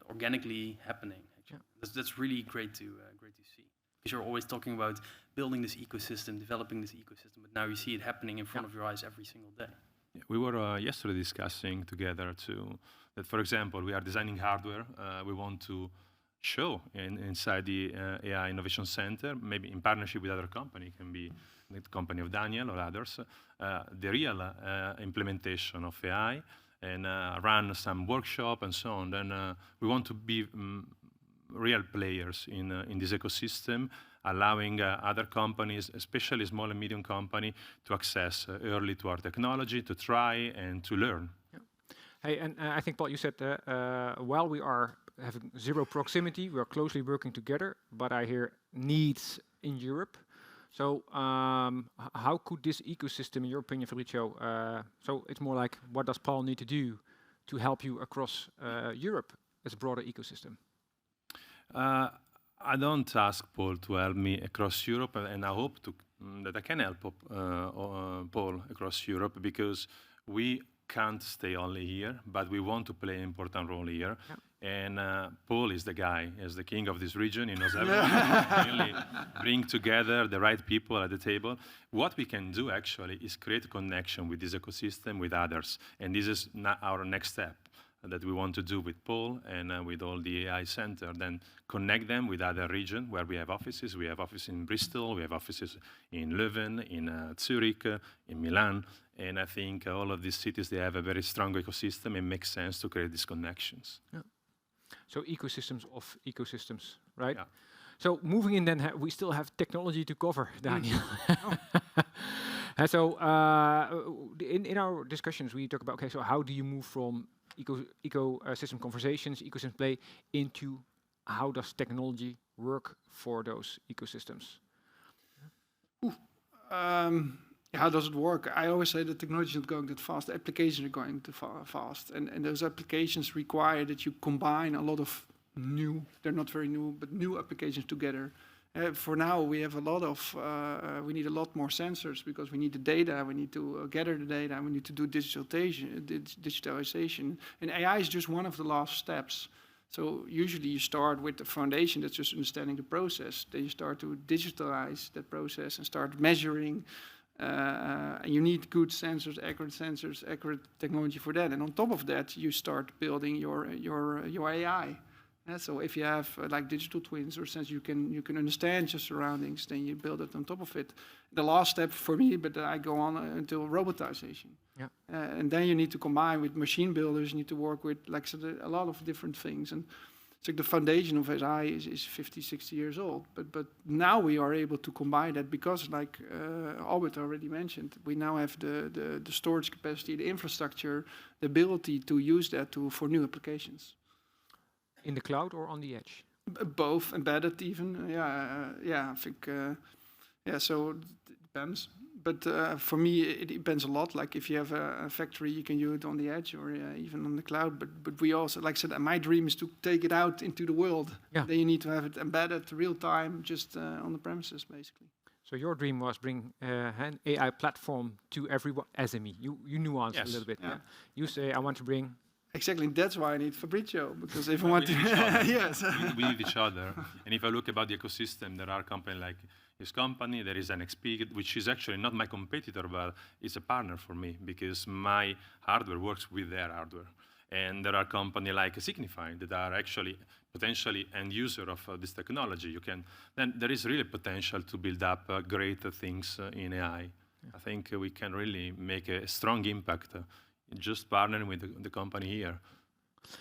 organically happening. Actually. Yeah. That's really great to see. Because you're always talking about building this ecosystem, developing this ecosystem, but now you see it happening in front of your eyes every single day. Yeah, we were yesterday discussing together that, for example, we are designing hardware. We want to show inside the AI Innovation Center, maybe in partnership with other company, can be the company of Daniel or others, the real implementation of AI, and run some workshop and so on. Then we want to be real players in this ecosystem, allowing other companies, especially small and medium company, to access early to our technology, to try and to learn. Yeah. Hey, and I think, Paul, you said while we are having zero proximity, we are closely working together, but I hear needs in Europe. So how could this ecosystem, in your opinion, Fabrizio, so it's more like, what does Paul need to do to help you across Europe as a broader ecosystem? I don't ask Paul to help me across Europe, and I hope that I can help Paul across Europe, because we can't stay only here, but we want to play an important role here. Yeah. And Paul is the guy, is the king of this region. He knows everything. Really bring together the right people at the table. What we can do actually is create a connection with this ecosystem with others, and this is our next step that we want to do with Paul and with all the AI center. Then connect them with other regions where we have offices. We have offices in Bristol. We have offices in Leuven, in Zurich, in Milan. And I think all of these cities, they have a very strong ecosystem. It makes sense to create these connections. Yeah. So ecosystems of ecosystems, right? Yeah. So moving in, then we still have technology to cover, Daniel. And so in our discussions, we talk about, okay, so how do you move from ecosystem conversations, ecosystem play, into how does technology work for those ecosystems? How does it work? I always say that technology is not going that fast. The applications are going too fast. And those applications require that you combine a lot of new, they're not very new, but new applications together. For now, we have a lot of, we need a lot more sensors because we need the data, we need to gather the data, we need to do digitalization. And AI is just one of the last steps. So usually you start with the foundation that's just understanding the process. Then you start to digitalize that process and start measuring. And you need good sensors, accurate technology for that. And on top of that, you start building your AI. So if you have like digital twins or sense you can understand your surroundings, then you build it on top of it. The last step for me, but I go on until robotization. Yeah. And then you need to combine with machine builders. You need to work with like a lot of different things. And so the foundation of AI is 50, 60 years old. But now we are able to combine that because, like Albert already mentioned, we now have the storage capacity, the infrastructure, the ability to use that for new applications. In the cloud or on the edge? Both, embedded even. I think, so it depends. But for me, it depends a lot. Like if you have a factory, you can use it on the edge or even on the cloud. But we also, like I said, my dream is to take it out into the world. Yeah. Then you need to have it embedded real time, just on the premises, basically. So your dream was bring an AI platform to everyone, SME. You nuance a Yes. little bit. Yeah. Yeah. You say, I want to bring... Exactly. That's why I need Fabrizio, because if I We want to, need each other. yes. We need each other. And if I look about the ecosystem, there are companies like his company, there is an XP, which is actually not my competitor, but it's a partner for me because my hardware works with their hardware. And there are companies like Signify that are actually potentially end user of this technology. Then there is really potential to build up great things in AI. Yeah. I think we can really make a strong impact just partnering with the company here.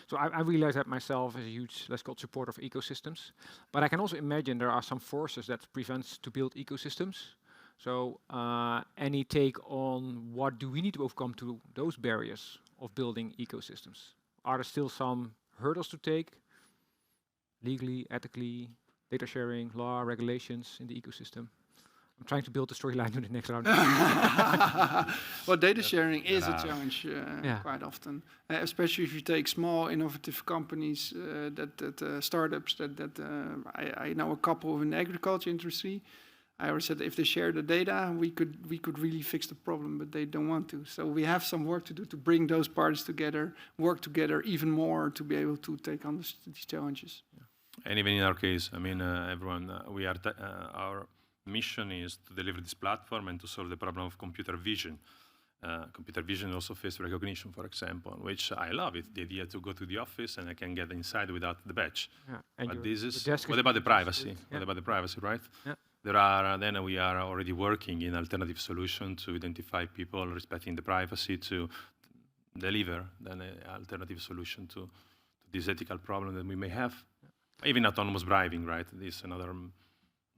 So I realize that myself as a huge, let's call it, supporter of ecosystems. But I can also imagine there are some forces that prevents to build ecosystems. So any take on what do we need to overcome to those barriers of building ecosystems? Are there still some hurdles to take? Legally, ethically, data sharing, law, regulations in the ecosystem? I'm trying to build the storyline to the next round. Well, data sharing is a challenge Yeah. quite often, especially if you take small, innovative companies, startups. I know a couple in the agriculture industry. I always said if they share the data, we could really fix the problem, but they don't want to. So we have some work to do to bring those parties together, work together even more to be able to take on these challenges. And even in our case, I mean, everyone, our mission is to deliver this platform and to solve the problem of computer vision. Computer vision, also face recognition, for example, which I love it, the idea to go to the office and I can get inside without the badge. Yeah. And But this is, desk what about the privacy? Yeah. What about the privacy, right? Yeah. There are, then we are already working in alternative solution to identify people respecting the privacy to deliver then an alternative solution to this ethical problem that we may have. Even autonomous driving, right? This is another,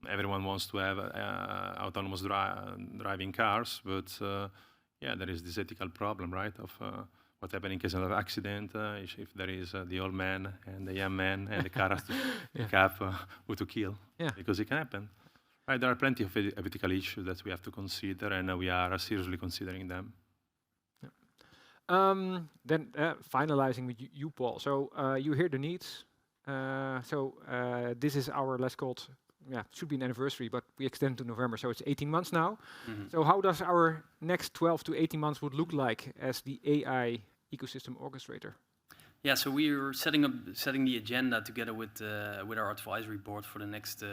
everyone wants to have autonomous driving cars, but yeah, there is this ethical problem, right? Of what happens in case of an accident, if there is the old man and the young man and the car has to pick up who to kill, because it can happen. Right, there are plenty of ethical issues that we have to consider, and we are seriously considering them. Then finalizing with you, Paul. So you hear the needs. This is our, let's call it, should be an anniversary, but we extend to November, so it's 18 months now. Mm-hmm. So how does our next 12 to 18 months would look like as the AI ecosystem orchestrator? Yeah, so we are setting the agenda together with our advisory board for the next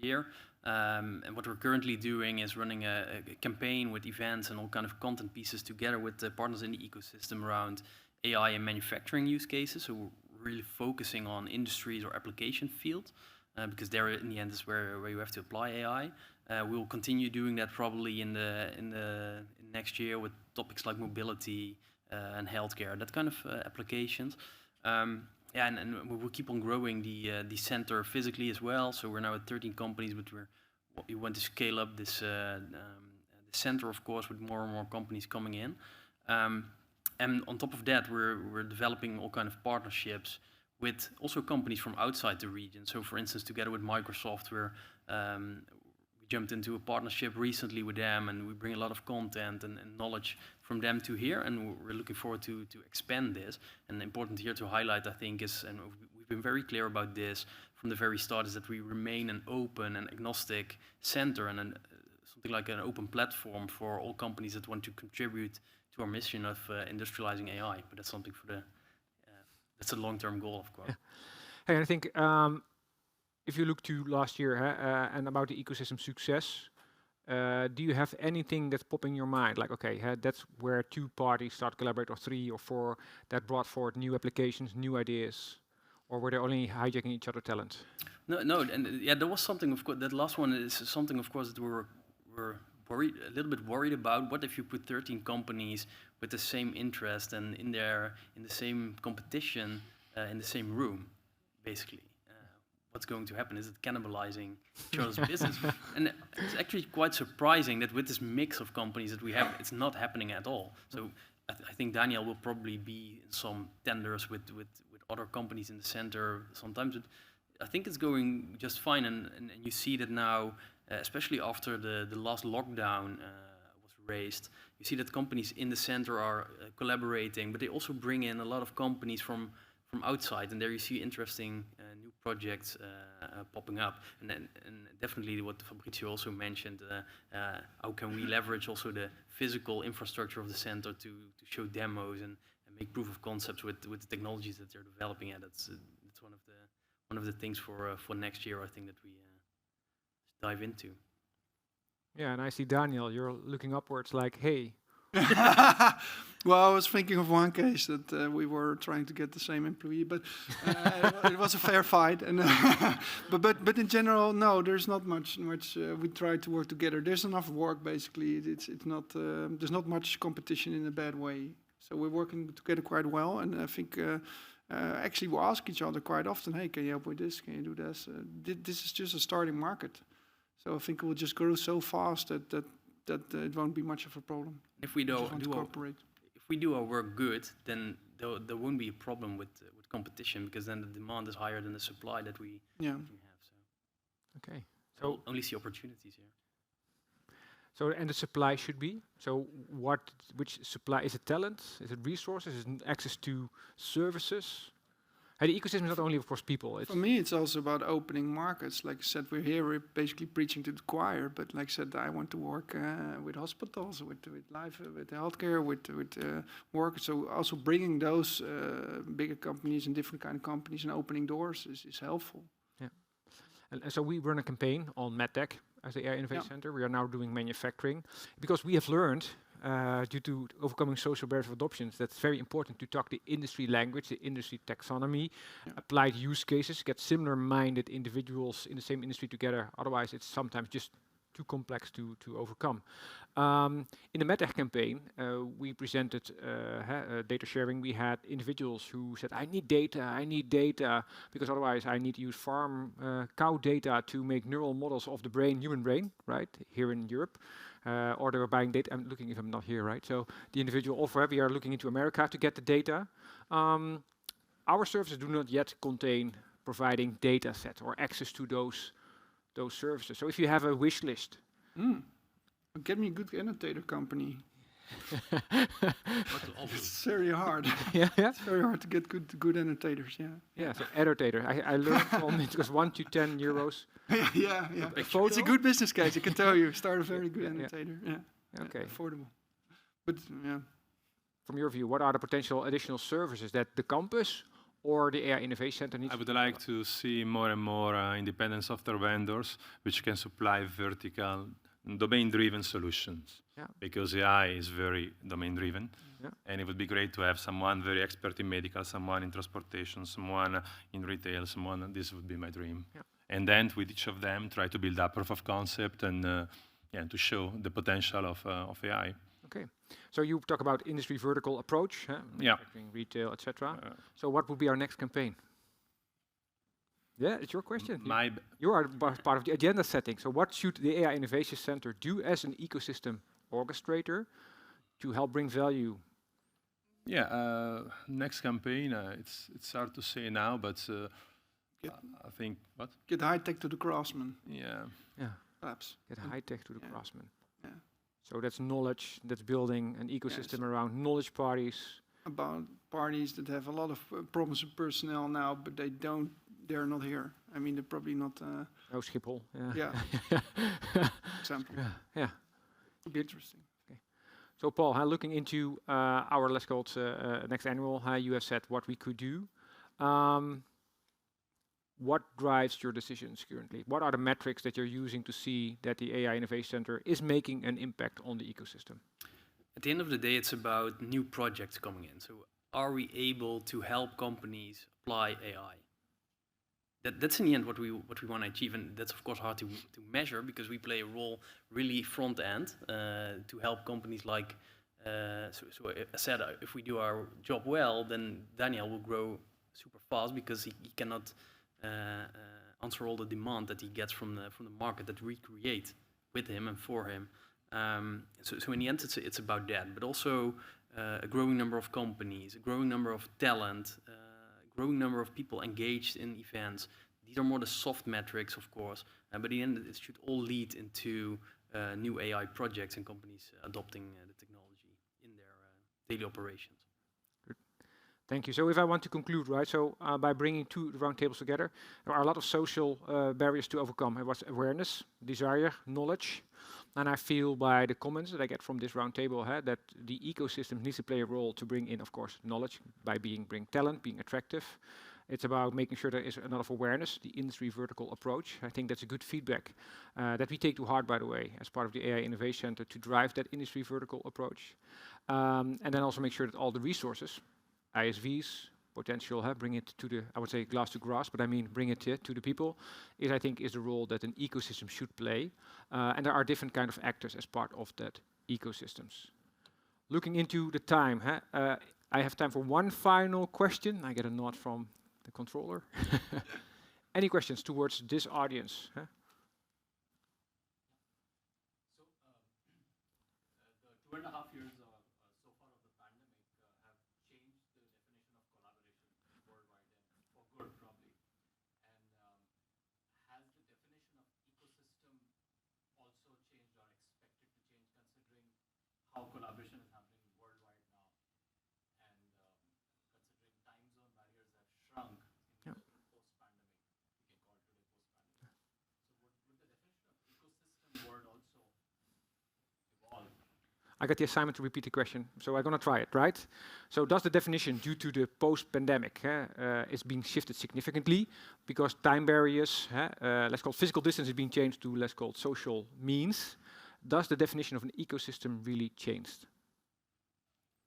year. And what we're currently doing is running a campaign with events and all kind of content pieces together with the partners in the ecosystem around AI and manufacturing use cases. So we're really focusing on industries or application fields because there in the end is where you have to apply AI. We'll continue doing that probably in the next year with topics like mobility and healthcare, that kind of applications. And we will keep on growing the center physically as well. So we're now at 13 companies, but we want to scale up this the center, of course, with more and more companies coming in. And on top of that, we're developing all kind of partnerships with also companies from outside the region. So for instance, together with Microsoft, we jumped into a partnership recently with them, and we bring a lot of content and knowledge from them to here, and we're looking forward to expand this. And important here to highlight, I think, is, and we've been very clear about this from the very start, is that we remain an open and agnostic center and something like an open platform for all companies that want to contribute to our mission of industrializing AI. But that's something for that's a long-term goal, of course. Yeah. Hey, I think if you look to last year and about the ecosystem success, do you have anything that's popping in your mind? Like, okay, that's where two parties start to collaborate, or 3 or 4, that brought forward new applications, new ideas, or were they only hijacking each other's talent? No, and yeah, there was something. Of course, that last one is something, of course, that we're worried, a little bit worried about. What if you put 13 companies with the same interest and in the same competition in the same room, basically? What's going to happen? Is it cannibalizing each other's business? And it's actually quite surprising that with this mix of companies that we have, it's not happening at all. So I think Daniel will probably be in some tenders with other companies in the center sometimes. But I think it's going just fine, and you see that now especially after the last lockdown was raised. You see that companies in the center are collaborating, but they also bring in a lot of companies from outside, and there you see interesting new projects popping up. And definitely what Fabrizio also mentioned, how can we leverage also the physical infrastructure of the center to show demos and make proof of concepts with the technologies that they're developing. And that's one of the things for next year, I think, that we dive into. Yeah, and I see Daniel, you're looking upwards like, hey. Well, I was thinking of one case that we were trying to get the same employee, but it was a fair fight. And but in general, no, there's not much. We try to work together. There's enough work, basically. It's not. There's not much competition in a bad way. So we're working together quite well, and I think actually we ask each other quite often, hey, can you help with this? Can you do this? This is just a starting market. So I think it will just grow so fast that it won't be much of a problem. If we do our work good, then there won't be a problem with competition, because then the demand is higher than the supply that we have. So. Okay. So we'll only see opportunities here. So, and the supply should be? So which supply? Is it talent? Is it resources? Is it access to services? And the ecosystem is not only, of course, people. For me, it's also about opening markets. Like I said, we're basically preaching to the choir. But like I said, I want to work with hospitals, with life, with healthcare, with work. So also bringing those bigger companies and different kind of companies and opening doors is helpful. Yeah. And so we run a campaign on MedTech as the AI Innovation Center. We are now doing manufacturing because we have learned, due to overcoming social barriers of adoption, that's very important to talk the industry language, the industry taxonomy, applied use cases, get similar-minded individuals in the same industry together. Otherwise, it's sometimes just too complex to overcome. In the MedTech campaign, we presented data sharing. We had individuals who said, I need data, because otherwise I need to use cow data to make neural models of the brain, human brain, right, here in Europe. Or they were buying data. I'm looking if I'm not here, right? So the individual offer, we are looking into America to get the data. Our services do not yet contain providing data sets or access to those services. So if you have a wish list, get me a good annotator company. It's very hard. It's very hard to get good annotators. So annotator. I learned from it was 1 to 10 euros. It's a good business case. I can tell you. Start a very good annotator. Okay. Affordable. But from your view, what are the potential additional services that the campus or the AI Innovation Center needs? I would like to see more and more independent software vendors which can supply vertical, domain-driven solutions. Because AI is very domain-driven. And it would be great to have someone very expert in medical, someone in transportation, someone in retail, this would be my dream. And then with each of them, try to build up proof of concept and to show the potential of AI. Okay, so you talk about industry vertical approach, manufacturing, retail, etc. So what would be our next campaign? Yeah, it's your question. You are part of the agenda setting. So what should the AI Innovation Center do as an ecosystem orchestrator to help bring value? Next campaign, it's hard to say now, but I think, get high tech to the craftsman. Perhaps. Get high tech to the craftsman. So that's knowledge, that's building an ecosystem around knowledge parties. About parties that have a lot of problems with personnel now, but they're not here. I mean, they're probably not... No Schiphol. Example. Would be interesting. Okay. So Paul, looking into our, let's call it next annual, you have said what we could do. What drives your decisions currently? What are the metrics that you're using to see that the AI Innovation Center is making an impact on the ecosystem? At the end of the day, it's about new projects coming in. So are we able to help companies apply AI? That's in the end what we want to achieve, and that's of course hard to measure because we play a role really front end to help companies like, so I said, if we do our job well, then Daniel will grow super fast because he cannot answer all the demand that he gets from the market that we create with him and for him. So in the end, it's about that, but also a growing number of companies, a growing number of talent, growing number of people engaged in events. these are more the soft metrics, of course, but in the end, it should all lead into new AI projects and companies adopting the technology in their daily operations. Thank you. So if I want to conclude, right, so by bringing two roundtables together, there are a lot of social barriers to overcome. It was awareness, desire, knowledge, and I feel by the comments that I get from this roundtable that the ecosystem needs to play a role to bring in, of course, knowledge by bring talent, being attractive. It's about making sure there is a lot of awareness, the industry vertical approach. I think that's a good feedback that we take to heart, by the way, as part of the AI Innovation Center to drive that industry vertical approach. And then also make sure that all the resources, ISVs, potential, bring it to the, I would say glass to grass, but I mean bring it to the people, I think is the role that an ecosystem should play. And there are different kind of actors as part of that ecosystems. Looking into the time, I have time for one final question. I get a nod from the controller. Any questions towards this audience? So, the 2.5 years so far of the pandemic have changed the definition of collaboration worldwide, and for good probably. And has the definition of ecosystem also changed or expected to change, considering how collaboration is happening worldwide now, and considering time zone barriers have shrunk in the post-pandemic, we can call today post-pandemic. So would the definition of ecosystem word also evolve? I got the assignment to repeat the question, so I'm going to try it, right? So does the definition, due to the post-pandemic, is being shifted significantly because time barriers, let's call it physical distance, is being changed to, let's call it social means. Does the definition of an ecosystem really changed?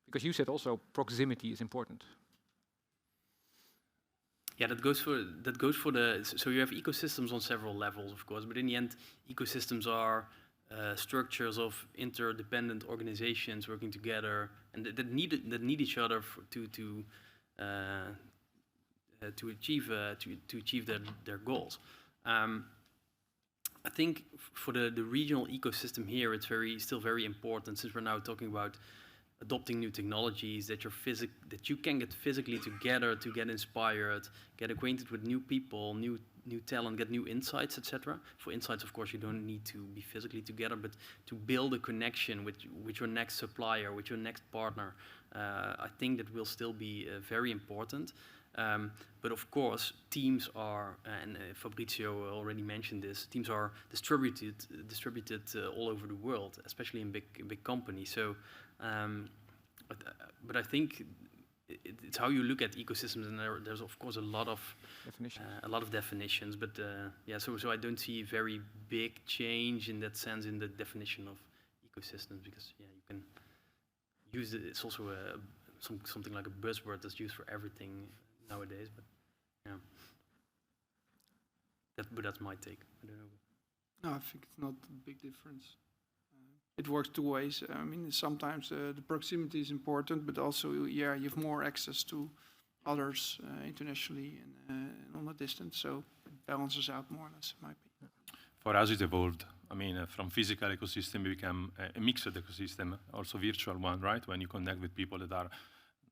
Because you said also proximity is important. Yeah, that goes for the. So you have ecosystems on several levels, of course, but in the end, ecosystems are structures of interdependent organizations working together, and that need each other to achieve their goals. I think for the regional ecosystem here, it's still very important, since we're now talking about adopting new technologies, that you can get physically together to get inspired, get acquainted with new people, new talent, get new insights, etc. For insights, of course, you don't need to be physically together, but to build a connection with your next supplier, with your next partner, I think that will still be very important. But of course, teams are, and Fabrizio already mentioned this, teams are distributed all over the world, especially in big companies. So, but I think it's how you look at ecosystems, and there's of course a lot of definitions. But yeah, so I don't see a very big change in that sense in the definition of ecosystems, because yeah, you can use it. It's also something like a buzzword that's used for everything nowadays. But yeah, but that's my take. I don't know. No, I think it's not a big difference. It works two ways. I mean, sometimes the proximity is important, but also, yeah, you have more access to others internationally and on a distance, so it balances out more or less, in my opinion. For us, it evolved. I mean, from physical ecosystem, we become a mixed ecosystem, also virtual one, right? When you connect with people that are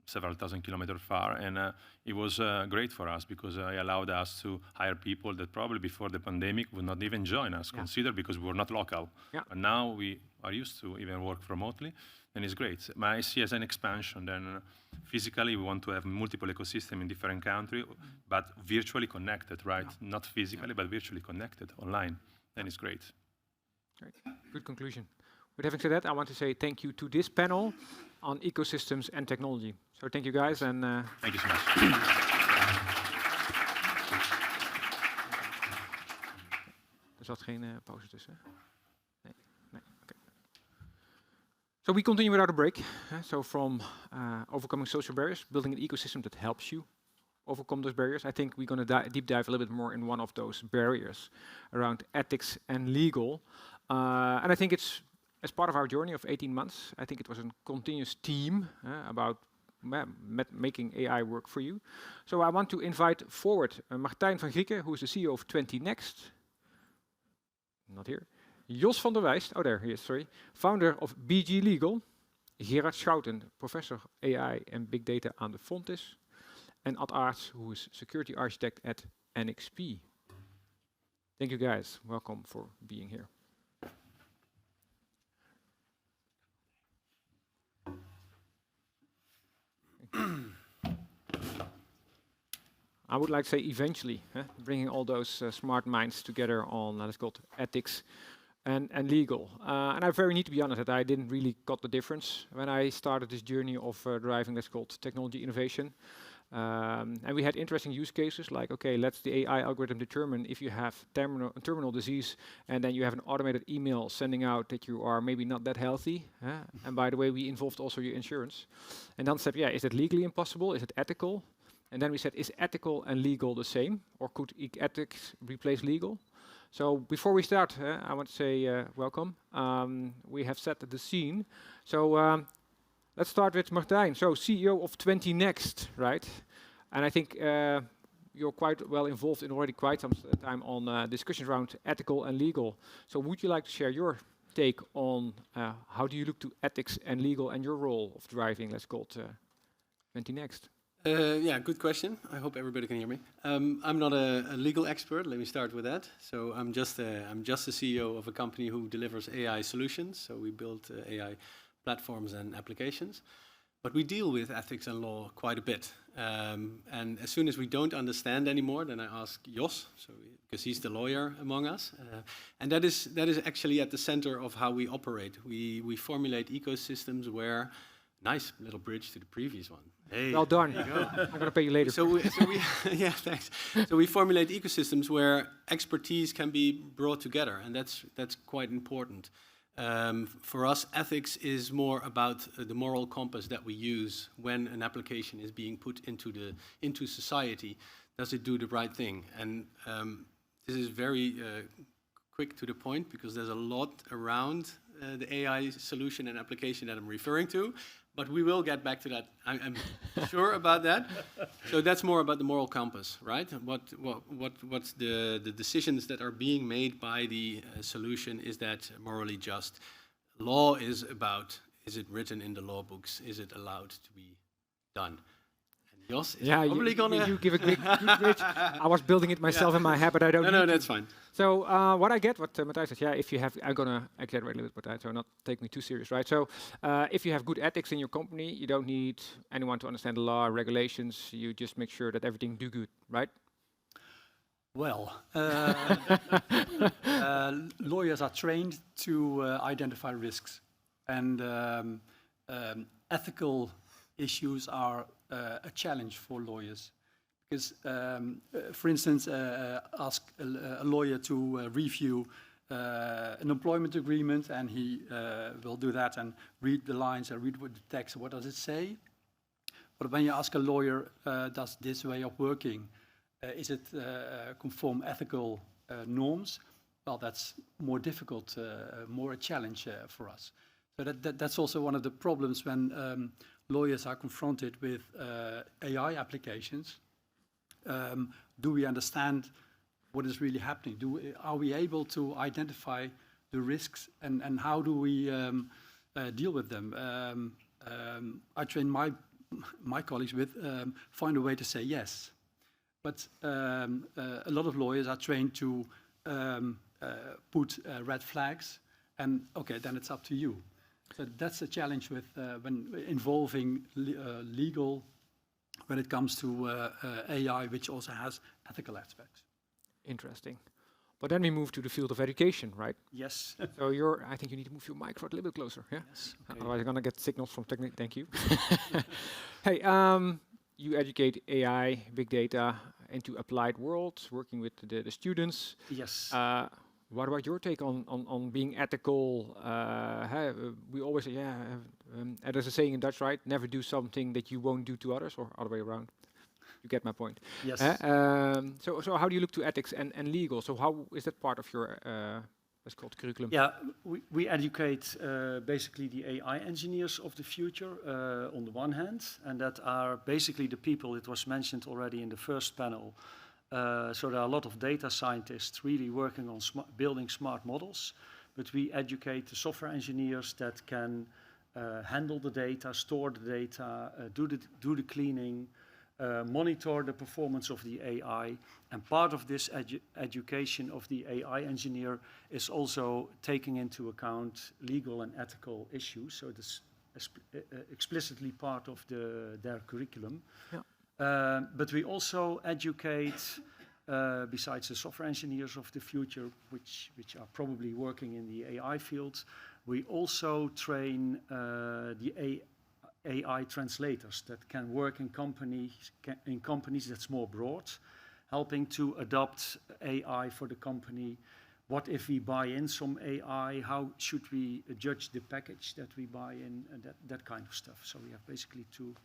several thousand kilometers far, and it was great for us because it allowed us to hire people that probably before the pandemic would not even join us, consider, because we were not local. Yeah. But now we are used to even work remotely, and it's great. But I see as an expansion. Then physically, we want to have multiple ecosystems in different countries, but virtually connected, right? Yeah. Not physically, but virtually connected online. Then it's great. Great. Good conclusion. With having said that, I want to say thank you to this panel on ecosystems and technology. So thank you guys, and thank you so much. Er zat geen pauze tussen. Nee. Okay. So we continue without a break. So from overcoming social barriers, building an ecosystem that helps you overcome those barriers. I think we're going to deep dive a little bit more in one of those barriers around ethics and legal. And I think it's as part of our journey of 18 months, I think it was a continuous theme about making AI work for you. So I want to invite forward Martijn van Grieken, who is the CEO of 20 Next. Not here. Jos van der Wijst, oh there he is, sorry. Founder of BG Legal. Gerard Schouten, Professor of AI and Big Data aan de Fontis. And Ad Aarts, who is Security Architect at NXP. Thank you, guys. Welcome for being here. I would like to say eventually, bringing all those smart minds together on, let's call it ethics and legal. And I very need to be honest that I didn't really got the difference when I started this journey of driving, let's call it technology innovation. And we had interesting use cases like, okay, let's the AI algorithm determine if you have terminal disease, and then you have an automated email sending out that you are maybe not that healthy. And by the way, we involved also your insurance. And then said, yeah, is it legally impossible? Is it ethical? And then we said, is ethical and legal the same? Or could ethics replace legal? So before we start, I want to say welcome. We have set the scene. So let's start with Martijn. So CEO of 20 Next, right? And I think you're quite well involved in already quite some time on discussions around ethical and legal. So would you like to share your take on how do you look to ethics and legal and your role of driving, let's call it 20 Next? Yeah, good question. I hope everybody can hear me. I'm not a legal expert. Let me start with that. So I'm just the CEO of a company who delivers AI solutions. So we build AI platforms and applications. But we deal with ethics and law quite a bit. And as soon as we don't understand anymore, then I ask Jos, so because he's the lawyer among us. And that is actually at the center of how we operate. We formulate ecosystems where, nice little bridge to the previous one. Hey, well done. I'm going to pay you later. So we yeah, thanks. So we formulate ecosystems where expertise can be brought together, and that's quite important. For us, ethics is more about the moral compass that we use when an application is being put into society. Does it do the right thing? And this is very quick to the point because there's a lot around the AI solution and application that I'm referring to. But we will get back to that. I'm sure about that. So that's more about the moral compass, right? What's the decisions that are being made by the solution? Is that morally just? Law is about, is it written in the law books? Is it allowed to be done? And Jos is probably gonna you give a quick bridge. I was building it myself in my head, but I don't. No, that's fine. So what I get, what Matthijs said, yeah, if you have, I'm gonna exaggerate a little bit, so not take me too serious, right? So if you have good ethics in your company, you don't need anyone to understand the law, regulations. You just make sure that everything do good, right? Well, lawyers are trained to identify risks, and ethical issues are a challenge for lawyers. Because, for instance, ask a lawyer to review an employment agreement, and he will do that and read the lines and read what the text, what does it say? But when you ask a lawyer, does this way of working, is it conform ethical norms? Well, that's more difficult, more a challenge for us. So that's also one of the problems when lawyers are confronted with AI applications. Do we understand what is really happening? Are we able to identify the risks, and how do we deal with them? I train my colleagues with find a way to say yes. But a lot of lawyers are trained to put red flags, and okay, then it's up to you. So that's a challenge with when involving legal, when it comes to AI, which also has ethical aspects. Interesting. But then we move to the field of education, right? Yes. So I think you need to move your microphone a little bit closer, yeah? Yes. Okay. Otherwise you're gonna get signals from technique. Thank you. Hey, you educate AI, big data into applied world, working with the students. Yes. What about your take on being ethical? We always say, there's a saying in Dutch, right? Never do something that you won't do to others, or other way around. You get my point. Yes. So how do you look to ethics and legal? So how is that part of your, let's call it curriculum? Yeah, we educate basically the AI engineers of the future on the one hand, and that are basically the people, it was mentioned already in the first panel. So there are a lot of data scientists really working on building smart models, but we educate the software engineers that can handle the data, store the data, do the cleaning, monitor the performance of the AI, and part of this education of the AI engineer is also taking into account legal and ethical issues, so this is explicitly part of their curriculum. Yeah. But we also educate, besides the software engineers of the future, which are probably working in the AI field, we also train the AI translators that can work in companies that's more broad, helping to adopt AI for the company. What if we buy in some AI? How should we judge the package that we buy in? And that kind of stuff. So we have basically two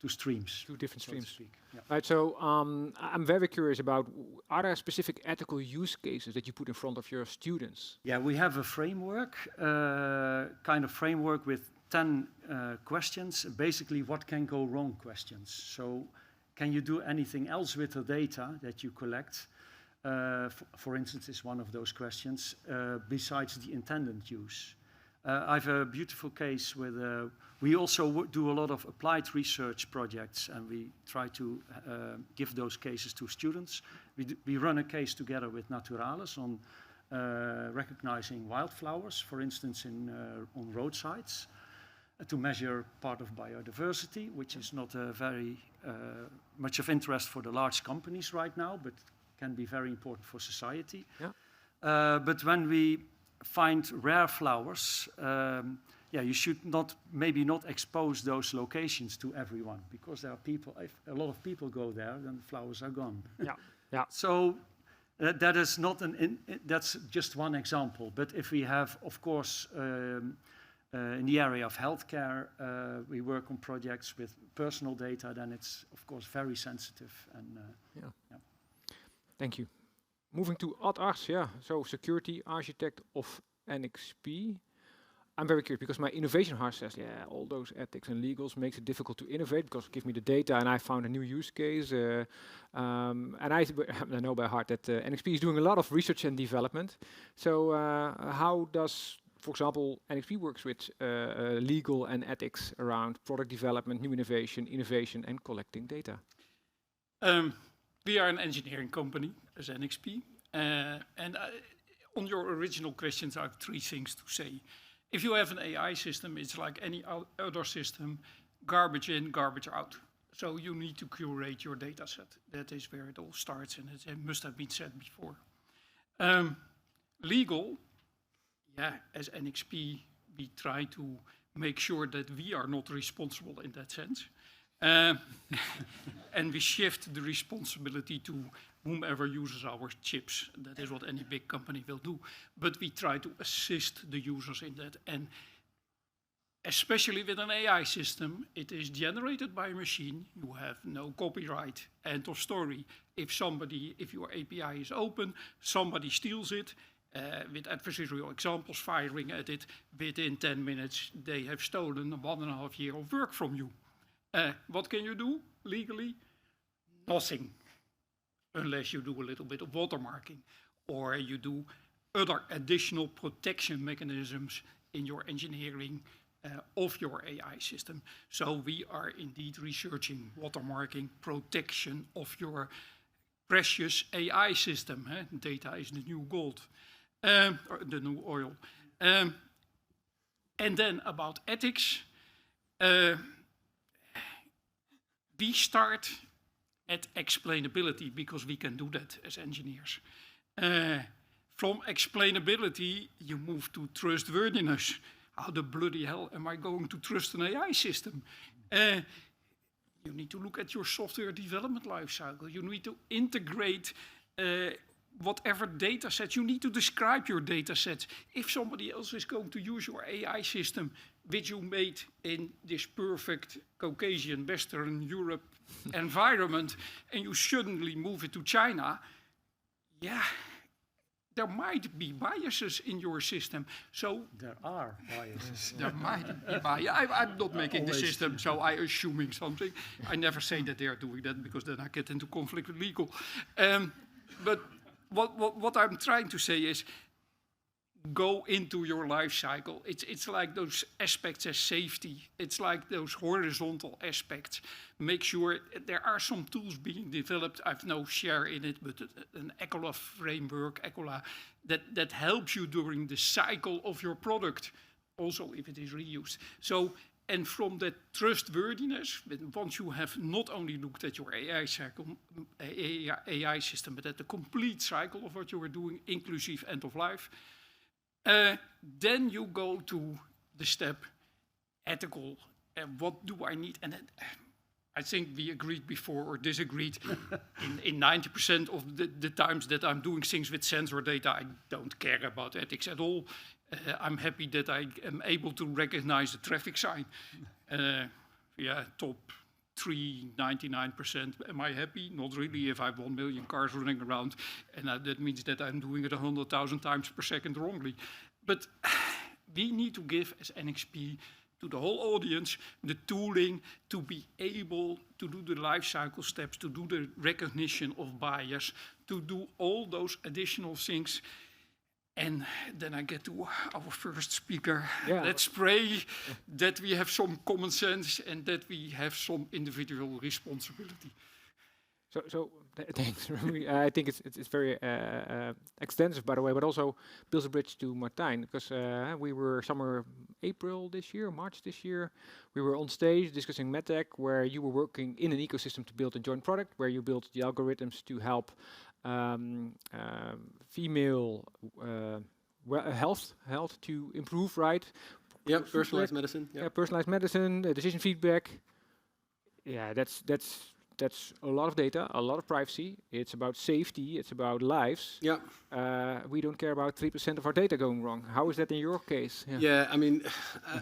streams. Two different so to streams. speak. Yeah. Right, so I'm very curious about, are there specific ethical use cases that you put in front of your students? Yeah, we have a framework, kind of framework with 10 questions, basically what can go wrong questions. So can you do anything else with the data that you collect? For instance, is one of those questions, besides the intended use. I have a beautiful case with, we also do a lot of applied research projects, and we try to give those cases to students. We run a case together with Naturalis on recognizing wildflowers, for instance, on roadsides, to measure part of biodiversity, which is not very much of interest for the large companies right now, but can be very important for society. Yeah. But when we find rare flowers, you should maybe not expose those locations to everyone, because there are people, if a lot of people go there, then the flowers are gone. Yeah, yeah. So that is not that's just one example. But if we have, of course, in the area of healthcare, we work on projects with personal data, then it's, of course, very sensitive. And yeah. Thank you. Moving to Ad Ars, so security architect of NXP. I'm very curious because my innovation heart says, all those ethics and legals makes it difficult to innovate because give me the data and I found a new use case. And I know by heart that NXP is doing a lot of research and development. So how does, for example, NXP works with legal and ethics around product development, new innovation, and collecting data? We are an engineering company as NXP. And on your original questions, I have 3 things to say. If you have an AI system, it's like any other system, garbage in, garbage out. So you need to curate your data set. That is where it all starts, and it must have been said before. Legal, as NXP, we try to make sure that we are not responsible in that sense. And we shift the responsibility to whomever uses our chips. That is what any big company will do. But we try to assist the users in that. And especially with an AI system, it is generated by a machine. You have no copyright, end of story. If your API is open, somebody steals it, with adversarial examples firing at it, within 10 minutes, they have stolen 1.5 years of work from you. What can you do legally? Nothing, unless you do a little bit of watermarking, or you do other additional protection mechanisms in your engineering of your AI system. So we are indeed researching watermarking, protection of your precious AI system. Data is the new gold, or the new oil. And then about ethics, we start at explainability because we can do that as engineers. From explainability, you move to trustworthiness. How the bloody hell am I going to trust an AI system? You need to look at your software development lifecycle. You need to integrate whatever data sets. You need to describe your data sets. If somebody else is going to use your AI system, which you made in this perfect Caucasian, Western Europe environment, and you suddenly move it to China, there might be biases in your system. So there are biases. There might be biases. I'm not making the system, so I'm assuming something. I never say that they are doing that because then I get into conflict with legal. But what I'm trying to say is, go into your life cycle. It's like those aspects as safety. It's like those horizontal aspects. Make sure there are some tools being developed. I've no share in it, but an Ecola framework, that helps you during the cycle of your product, also if it is reused. So, and from that trustworthiness, once you have not only looked at your AI cycle, AI system, but at the complete cycle of what you are doing, inclusive end of life, then you go to the step ethical. What do I need? And I think we agreed before or disagreed. in 90% of the times that I'm doing things with sensor data, I don't care about ethics at all. I'm happy that I am able to recognize the traffic sign. Top 99%. Am I happy? Not really if I have 1 million cars running around. And that means that I'm doing it 100,000 times per second wrongly. But we need to give, as NXP, to the whole audience, the tooling to be able to do the life cycle steps, to do the recognition of bias, to do all those additional things. And then I get to our first speaker. Yeah. Let's pray that we have some common sense and that we have some individual responsibility. So thanks, Remy. I think it's very extensive, by the way, but also builds a bridge to Martijn, because we were somewhere March this year, we were on stage discussing MedTech, where you were working in an ecosystem to build a joint product, where you built the algorithms to help female health to improve, right? Yeah, personalized medicine. Yep. Yeah, personalized medicine, decision feedback. Yeah, that's a lot of data, a lot of privacy. It's about safety. It's about lives. Yeah. We don't care about 3% of our data going wrong. How is that in your case? Yeah, I mean,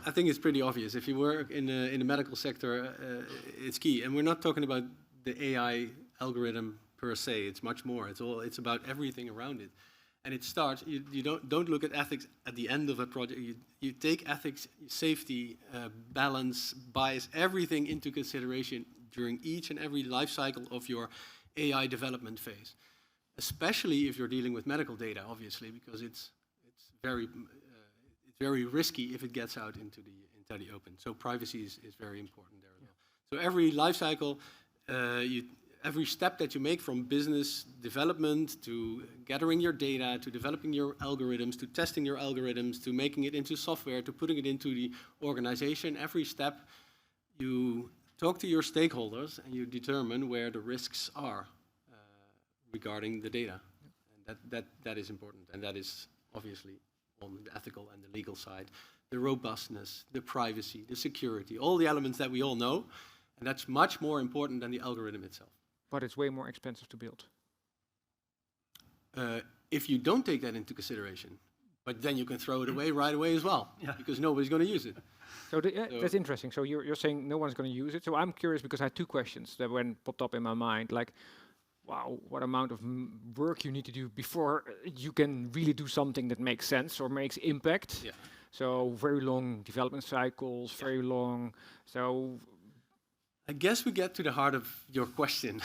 I think it's pretty obvious. If you work in the medical sector, it's key. And we're not talking about the AI algorithm per se. It's much more. It's about everything around it. And it starts. You don't look at ethics at the end of a project. You take ethics, safety, balance, bias, everything into consideration during each and every life cycle of your AI development phase, especially if you're dealing with medical data, obviously, because it's very risky if it gets out into the open. So privacy is very important there as well. So every life cycle, every step that you make, from business development to gathering your data, to developing your algorithms, to testing your algorithms, to making it into software, to putting it into the organization, every step you talk to your stakeholders and you determine where the risks are regarding the data. And that is important, and that is obviously on the ethical and the legal side. The robustness, the privacy, the security, all the elements that we all know, and that's much more important than the algorithm itself. But it's way more expensive to build. If you don't take that into consideration, but then you can throw it away right away as well, because nobody's going to use it. So that's interesting. So you're saying no one's going to use it. So I'm curious, because I had two questions that popped up in my mind. Like, wow, what amount of work you need to do before you can really do something that makes sense or makes impact. Yeah. So very long development cycles, very long. So I guess we get to the heart of your question.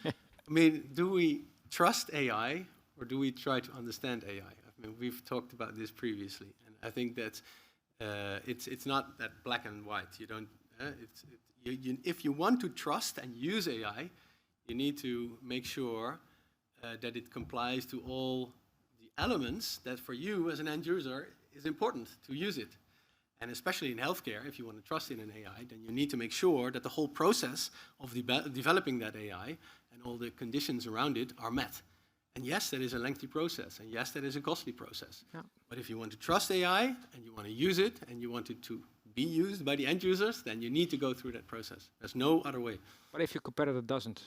I mean, do we trust AI or do we try to understand AI? I mean, we've talked about this previously, and I think that it's not that black and white. You don't. If you want to trust and use AI, you need to make sure that it complies to all the elements that for you as an end user is important to use it. And especially in healthcare, if you want to trust in an AI, then you need to make sure that the whole process of developing that AI and all the conditions around it are met. And yes, that is a lengthy process, and yes, that is a costly process. Yeah. But if you want to trust AI, and you want to use it, and you want it to be used by the end users, then you need to go through that process. There's no other way. What if your competitor doesn't,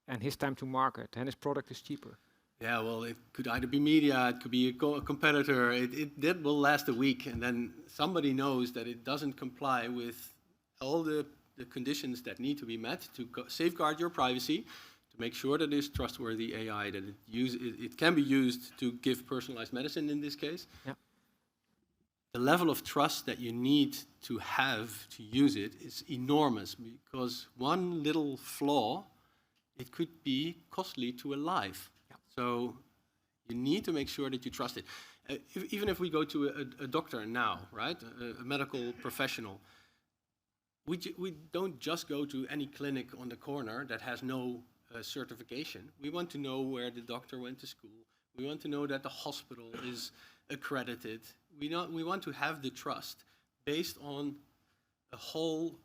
and his time to market, and his product is cheaper? Yeah, well, it could either be media, it could be a competitor. That will last a week, and then somebody knows that it doesn't comply with all the conditions that need to be met to safeguard your privacy, to make sure that it's trustworthy AI, that it can be used to give personalized medicine in this case. Yeah. The level of trust that you need to have to use it is enormous, because one little flaw, it could be costly to a life. Yeah. So you need to make sure that you trust it. Even if we go to a doctor now, right, a medical professional, we don't just go to any clinic on the corner that has no certification. We want to know where the doctor went to school. We want to know that the hospital is accredited. We want to have the trust based on a whole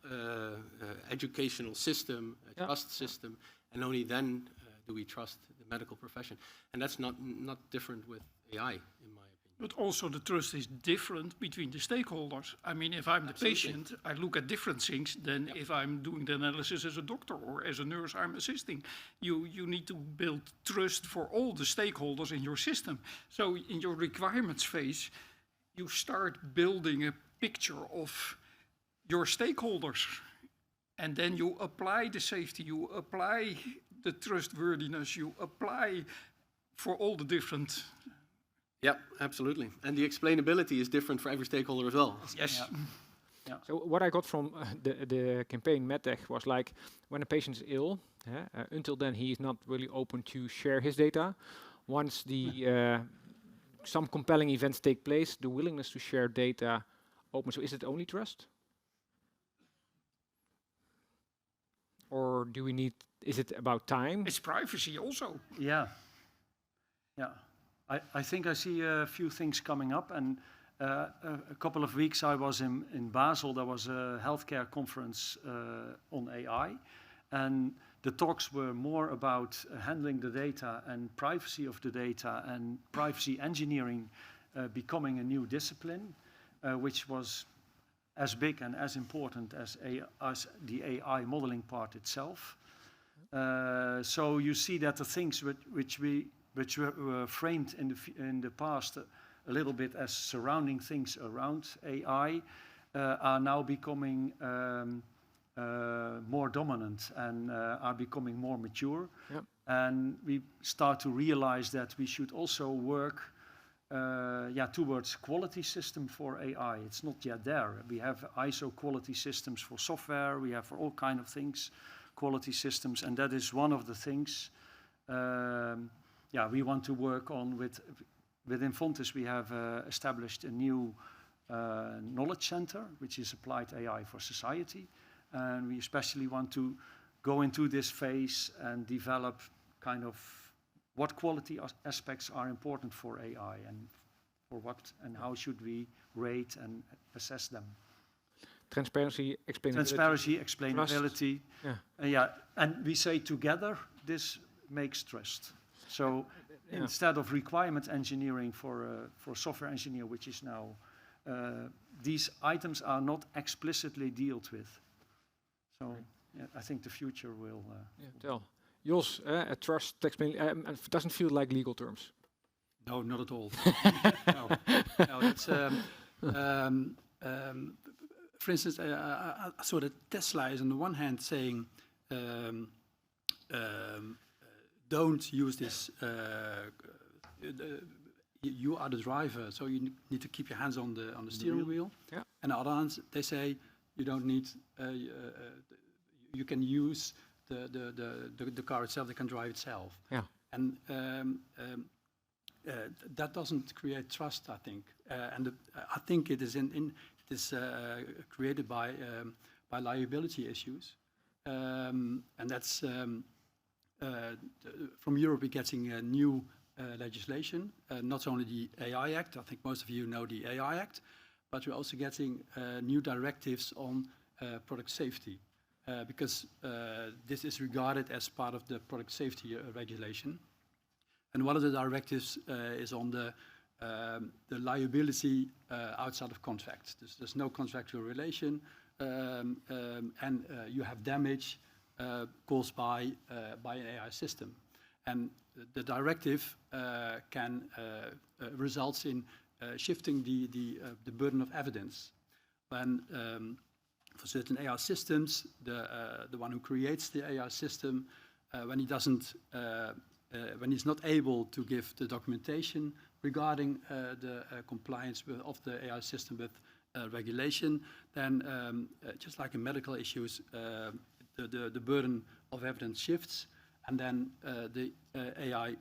educational system, a trust system, and only then do we trust the medical profession. And that's not different with AI, in my opinion. But also the trust is different between the stakeholders. I mean, if I'm the patient, I look at different things than if I'm doing the analysis as a doctor or as a nurse I'm assisting. You need to build trust for all the stakeholders in your system. So in your requirements phase, you start building a picture of your stakeholders. And then you apply the safety, you apply the trustworthiness, you apply for all the different. Yeah, absolutely. And the explainability is different for every stakeholder as well. Yes. So what I got from the campaign MedTech was like, when a patient is ill, until then he is not really open to share his data. Once the some compelling events take place, the willingness to share data opens. So is it only trust? Or do we need, is it about time? It's privacy also. Yeah. I think I see a few things coming up, and a couple of weeks I was in Basel. There was a healthcare conference on AI, and the talks were more about handling the data and privacy of the data and privacy engineering becoming a new discipline, which was as big and as important as the AI modeling part itself. So you see that the things which were framed in the past a little bit as surrounding things around AI are now becoming more dominant and are becoming more mature. Yep. And we start to realize that we should also work towards quality system for AI. It's not yet there. We have ISO quality systems for software. We have for all kind of things, quality systems, and that is one of the things we want to work on. Within Fontis, we have established a new knowledge center, which is applied AI for society, and we especially want to go into this phase and develop kind of what quality aspects are important for AI and for what and how should we rate and assess them. Transparency, explainability. Transparency, explainability. Trust. And we say together this makes trust. So instead of requirement engineering for software engineer, which is now, these items are not explicitly dealt with. So I think the future will. Tell. Jos, trust, doesn't feel like legal terms. No, not at all. No, it's, for instance, I saw that Tesla is on the one hand saying, don't use this, you are the driver, so you need to keep your hands on the steering wheel. Yeah. And on the other hand, they say you don't need, you can use the car itself, they can drive itself. Yeah. And that doesn't create trust, I think. And I think it is created by liability issues. And that's from Europe we're getting a new legislation, not only the AI Act, I think most of you know the AI Act, but we're also getting new directives on product safety. Because this is regarded as part of the product safety regulation. And one of the directives is on the liability outside of contract. There's no contractual relation, and you have damage caused by an AI system. And the directive can results in shifting the burden of evidence. When for certain AI systems, the one who creates the AI system, when he doesn't, when he's not able to give the documentation regarding the compliance of the AI system with regulation, then just like in medical issues, the burden of evidence shifts, and then the AI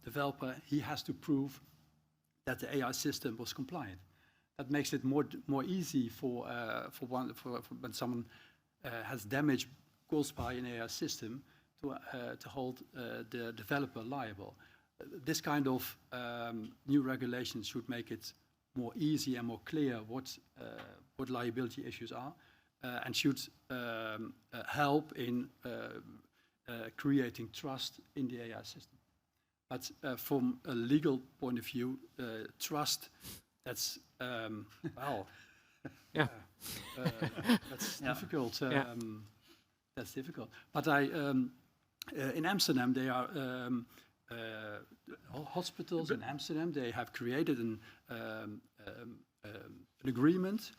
developer, he has to prove that the AI system was compliant. That makes it more easy for when someone has damage caused by an AI system to hold the developer liable. This kind of new regulations should make it more easy and more clear what liability issues are, and should help in creating trust in the AI system. But from a legal point of view, trust, that's, well, Yeah. that's Yeah. difficult. Yeah. That's difficult. But in Amsterdam, they are hospitals in Amsterdam. They have created an agreement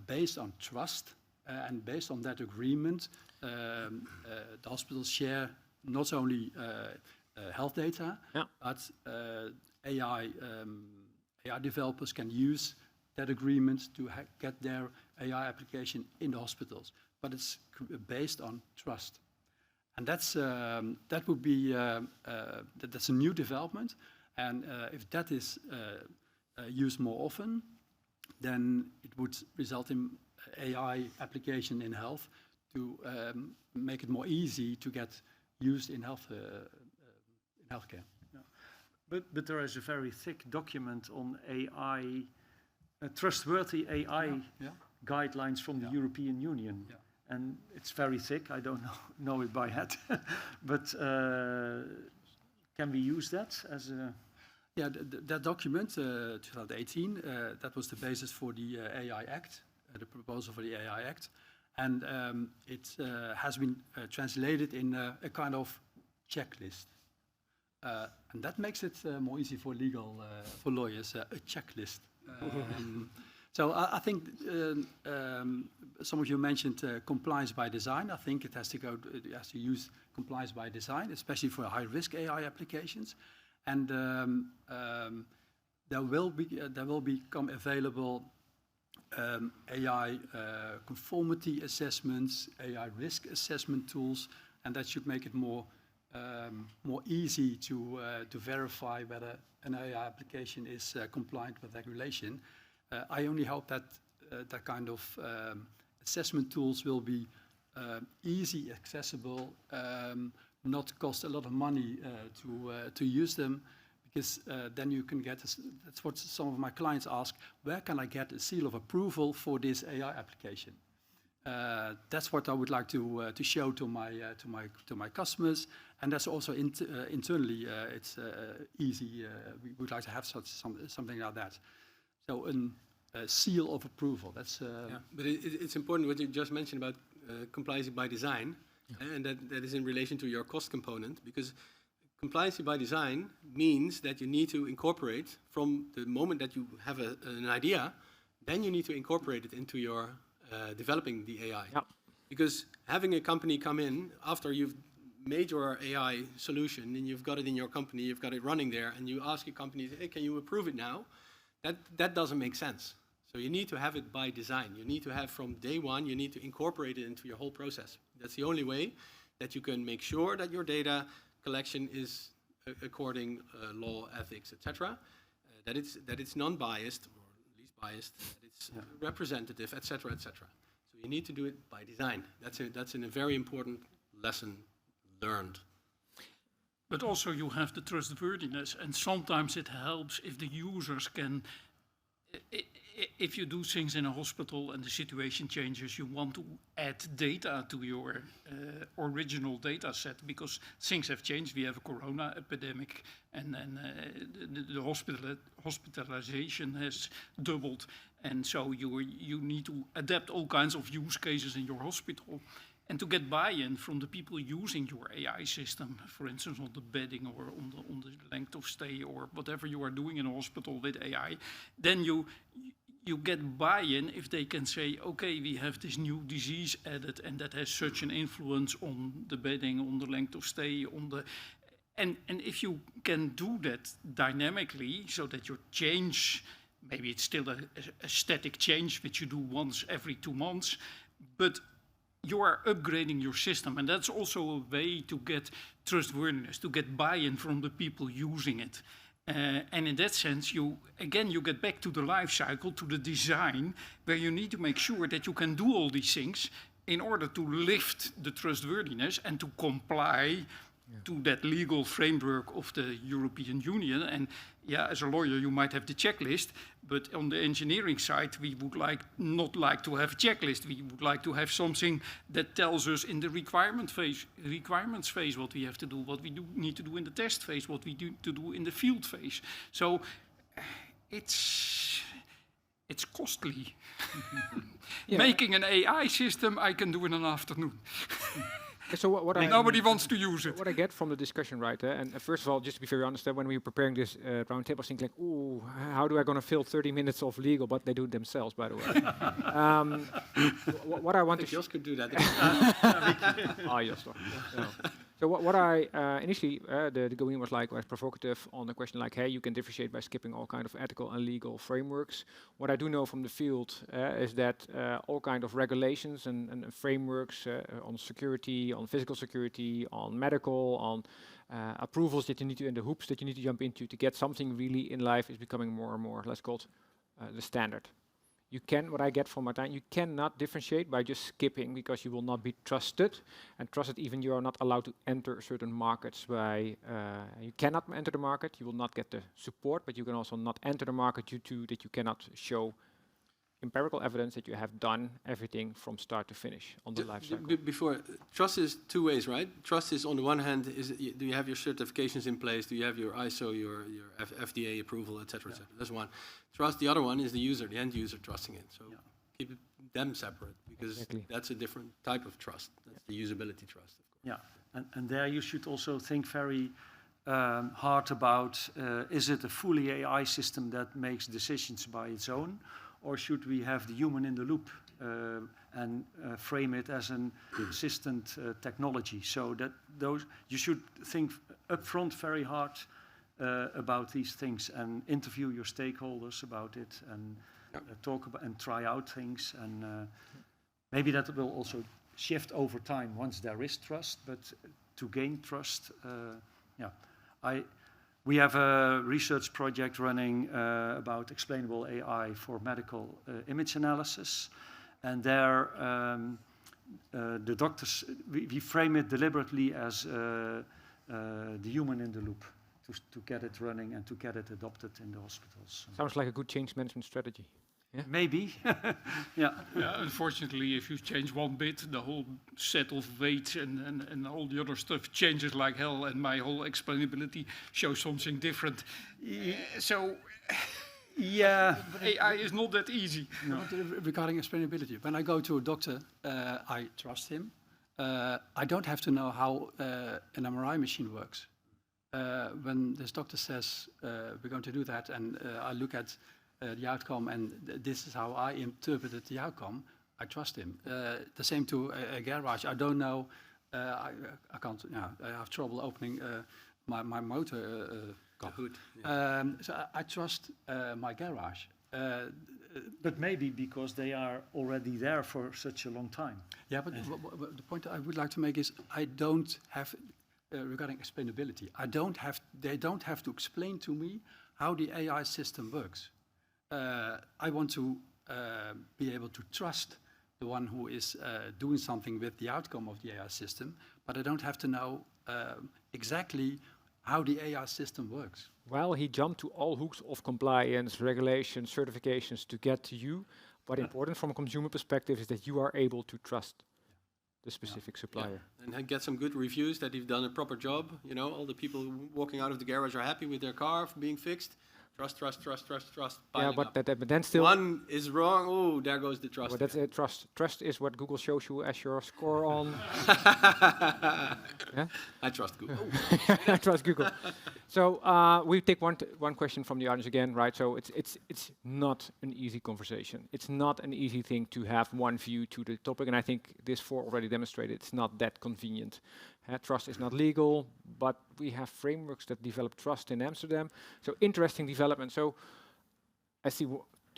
based on trust, and based on that agreement, the hospitals share not only health data, but AI developers can use that agreement to get their AI application in the hospitals. But it's based on trust. And that's that would be that's a new development, and if that is used more often, then it would result in AI application in health to make it more easy to get used in healthcare. Yeah. But there is a very thick document on AI, trustworthy AI guidelines from the European Union. Yeah. And it's very thick. I don't know it by head. But can we use that as a... Yeah, that document, 2018, that was the basis for the AI Act, the proposal for the AI Act. And it has been translated in a kind of checklist. And that makes it more easy for for lawyers, a checklist. So I think some of you mentioned compliance by design. I think it has to use compliance by design, especially for high-risk AI applications. And there will become available AI conformity assessments, AI risk assessment tools, and that should make it more easy to verify whether an AI application is compliant with regulation. I only hope that that kind of assessment tools will be easy, accessible, not cost a lot of money to use them, because then you can get, that's what some of my clients ask, where can I get a seal of approval for this AI application? That's what I would like to show to my customers, and that's also internally it's easy. We would like to have something like that. So a seal of approval. That's but it's important what you just mentioned about compliance by design, and that is in relation to your cost component, because compliance by design means that you need to incorporate from the moment that you have an idea, then you need to incorporate it into your developing the AI. Yep. Because having a company come in after you've made your AI solution and you've got it in your company, you've got it running there, and you ask your company, hey, can you approve it now? That doesn't make sense. So you need to have it by design. You need to have from day one, you need to incorporate it into your whole process. That's the only way that you can make sure that your data collection is according law, ethics, etc. That it's non-biased or least biased. That it's representative, etc., etc. So you need to do it by design. That's a very important lesson learned. But also you have the trustworthiness, and sometimes it helps if the users can, if you do things in a hospital and the situation changes, you want to add data to your original data set, because things have changed. We have a corona epidemic, and then the hospitalization has doubled, and so you need to adapt all kinds of use cases in your hospital. And to get buy-in from the people using your AI system, for instance, on the bedding or on the length of stay or whatever you are doing in a hospital with AI, then you get buy-in if they can say, okay, we have this new disease added, and that has such an influence on the bedding, on the length of stay, on the... And if you can do that dynamically, so that your change, maybe it's still a static change, which you do once every 2 months, but you are upgrading your system, and that's also a way to get trustworthiness, to get buy-in from the people using it. And in that sense, you get back to the life cycle, to the design, where you need to make sure that you can do all these things in order to lift the trustworthiness and to comply to that legal framework of the European Union. And yeah, as a lawyer, you might have the checklist, but on the engineering side, we would not like to have a checklist. We would like to have something that tells us in the requirements phase what we have to do, what we need to do in the test phase, what we need to do in the field phase. So it's costly. Making an AI system, I can do in an afternoon. So nobody wants to use it. What I get from the discussion, right? And first of all, just to be very honest, when we were preparing this roundtable, I was thinking like, ooh, how do I going to fill 30 minutes of legal? But they do it themselves, by the way. What I want to... Jos could do that. Jos. So what I initially, the going was provocative on the question like, hey, you can differentiate by skipping all kind of ethical and legal frameworks. What I do know from the field is that all kind of regulations and frameworks on security, on physical security, on medical, on approvals that you need to, and the hoops that you need to jump into to get something really in life is becoming more and more, let's call it the standard. You can, what I get from my time, you cannot differentiate by just skipping because you will not be trusted. And trusted even you are not allowed to enter certain markets by, you cannot enter the market, you will not get the support, but you can also not enter the market due to that you cannot show empirical evidence that you have done everything from start to finish on the life cycle. Before, trust is two ways, right? Trust is on the one hand, do you have your certifications in place? Do you have your ISO, your FDA approval, et cetera, et cetera? That's one. Trust, the other one is the user, the end user trusting it. So keep them separate because that's a different type of trust. That's the usability trust, of course. Yeah, and there you should also think very hard about, is it a fully AI system that makes decisions by its own? Or should we have the human in the loop and frame it as an assistant technology? So that you should think upfront very hard about these things and interview your stakeholders about it and talk about and try out things. And maybe that will also shift over time once there is trust. But to gain trust, we have a research project running about explainable AI for medical image analysis. And there, the doctors, we frame it deliberately as the human in the loop to get it running and to get it adopted in the hospitals. Sounds like a good change management strategy. Yeah? Maybe. Yeah, unfortunately, if you change one bit, the whole set of weights and all the other stuff changes like hell, and my whole explainability shows something different. So, yeah, AI is not that easy. No. Regarding explainability, when I go to a doctor, I trust him. I don't have to know how an MRI machine works. When this doctor says we're going to do that, and I look at the outcome, and this is how I interpreted the outcome, I trust him. The same to a garage. I don't know. I can't. I have trouble opening my motor hood. Yeah. So I trust my garage. But maybe because they are already there for such a long time. Yeah, but the point I would like to make is I don't have regarding explainability. They don't have to explain to me how the AI system works. I want to be able to trust the one who is doing something with the outcome of the AI system, but I don't have to know exactly how the AI system works. Well, he jumped to all hooks of compliance, regulations, certifications to get to you. What important from a consumer perspective is that you are able to trust the specific supplier. Yeah. And get some good reviews that you've done a proper job. You know, all the people walking out of the garage are happy with their car being fixed. Trust. Yeah, but then still... One is wrong, oh, there goes the trust. But that's trust. Trust is what Google shows you as your score on... Yeah? I trust Google. I trust Google. So we take one question from the audience again, right? So it's not an easy conversation. It's not an easy thing to have one view to the topic, and I think this four already demonstrated it's not that convenient. Trust is not legal, but we have frameworks that develop trust in Amsterdam. So interesting development. So I see.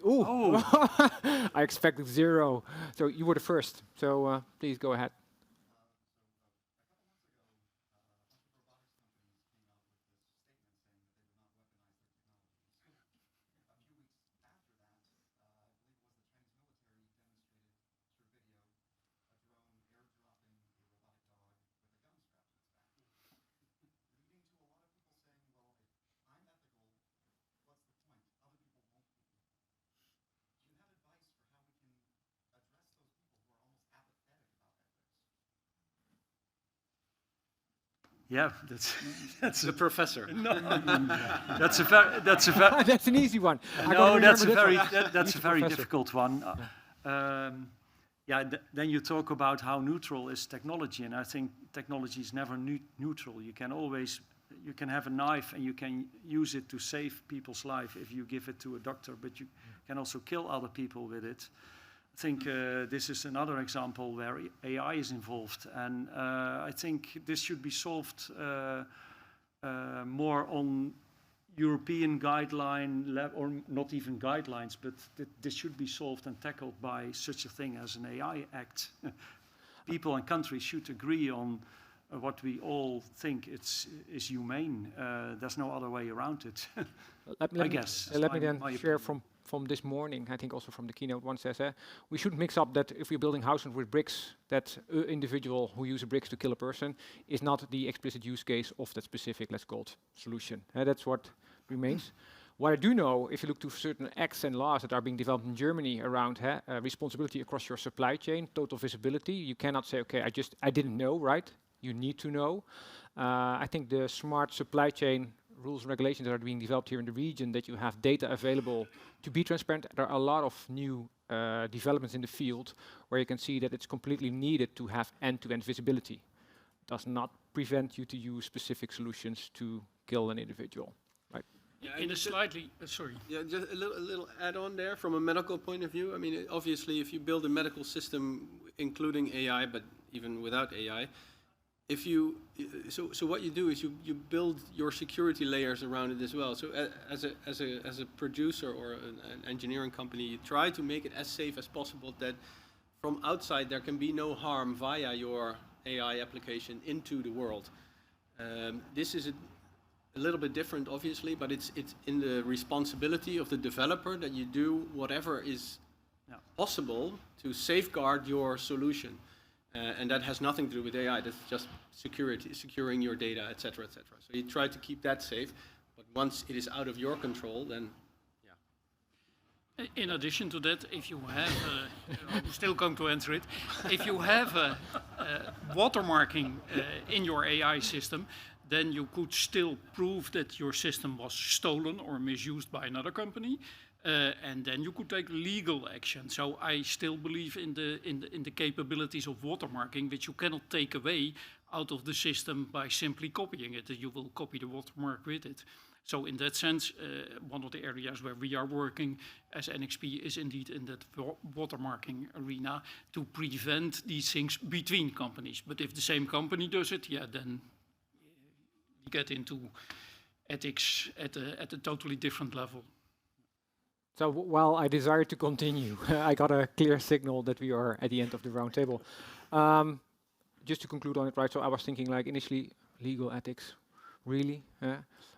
I expected 0. So you were the first. So please go ahead. Yeah, that's The professor. that's a very That's an easy one. I gotta no, remember that's a this very one. that's a very Professor. difficult one. Then you talk about how neutral is technology, and I think technology is never neutral. You can have a knife and you can use it to save people's life if you give it to a doctor, but you can also kill other people with it. I think this is another example where AI is involved, and I think this should be solved more on European guideline or not even guidelines, but this should be solved and tackled by such a thing as an AI Act. People and countries should agree on what we all think is humane. There's no other way around it. I guess. Let me then my share opinion. from this morning, I think also from the keynote, one says, we shouldn't mix up that if we're building houses with bricks, that an individual who uses bricks to kill a person is not the explicit use case of that specific, let's call it, solution. That's what remains. What I do know, if you look to certain acts and laws that are being developed in Germany around responsibility across your supply chain, total visibility, you cannot say, okay, I didn't know, right? You need to know. I think the smart supply chain rules and regulations that are being developed here in the region, that you have data available to be transparent. There are a lot of new developments in the field where you can see that it's completely needed to have end-to-end visibility. Does not prevent you to use specific solutions to kill an individual. Right? Yeah, In a slightly, sorry. Yeah, just a little add-on there from a medical point of view. I mean, obviously, if you build a medical system including AI, but even without AI, if you so what you do is you build your security layers around it as well. So as a producer or an engineering company, you try to make it as safe as possible, that from outside there can be no harm via your AI application into the world. This is a little bit different, obviously, but it's in the responsibility of the developer that you do whatever is possible to safeguard your solution. And that has nothing to do with AI. That's just security, securing your data, etc., etc. So you try to keep that safe, but once it is out of your control, then In addition to that, if you have, I'm still going to answer it, if you have watermarking in your AI system, then you could still prove that your system was stolen or misused by another company. And then you could take legal action. So I still believe in the capabilities of watermarking, which you cannot take away out of the system by simply copying it. You will copy the watermark with it. So in that sense, one of the areas where we are working as NXP is indeed in that watermarking arena to prevent these things between companies. But if the same company does it, yeah, then you get into ethics at a totally different level. So while I desire to continue, I got a clear signal that we are at the end of the round table. Just to conclude on it, right? So I was thinking, like, initially, legal ethics, really?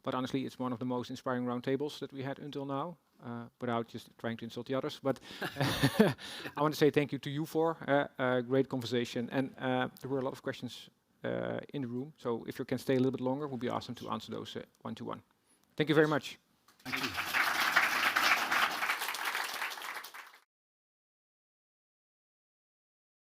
But honestly, it's one of the most inspiring round tables that we had until now, without just trying to insult the others. But I want to say thank you to you for a great conversation. And there were a lot of questions in the room. So if you can stay a little bit longer, it would be awesome to answer those one-to-one. Thank you very much. thank you.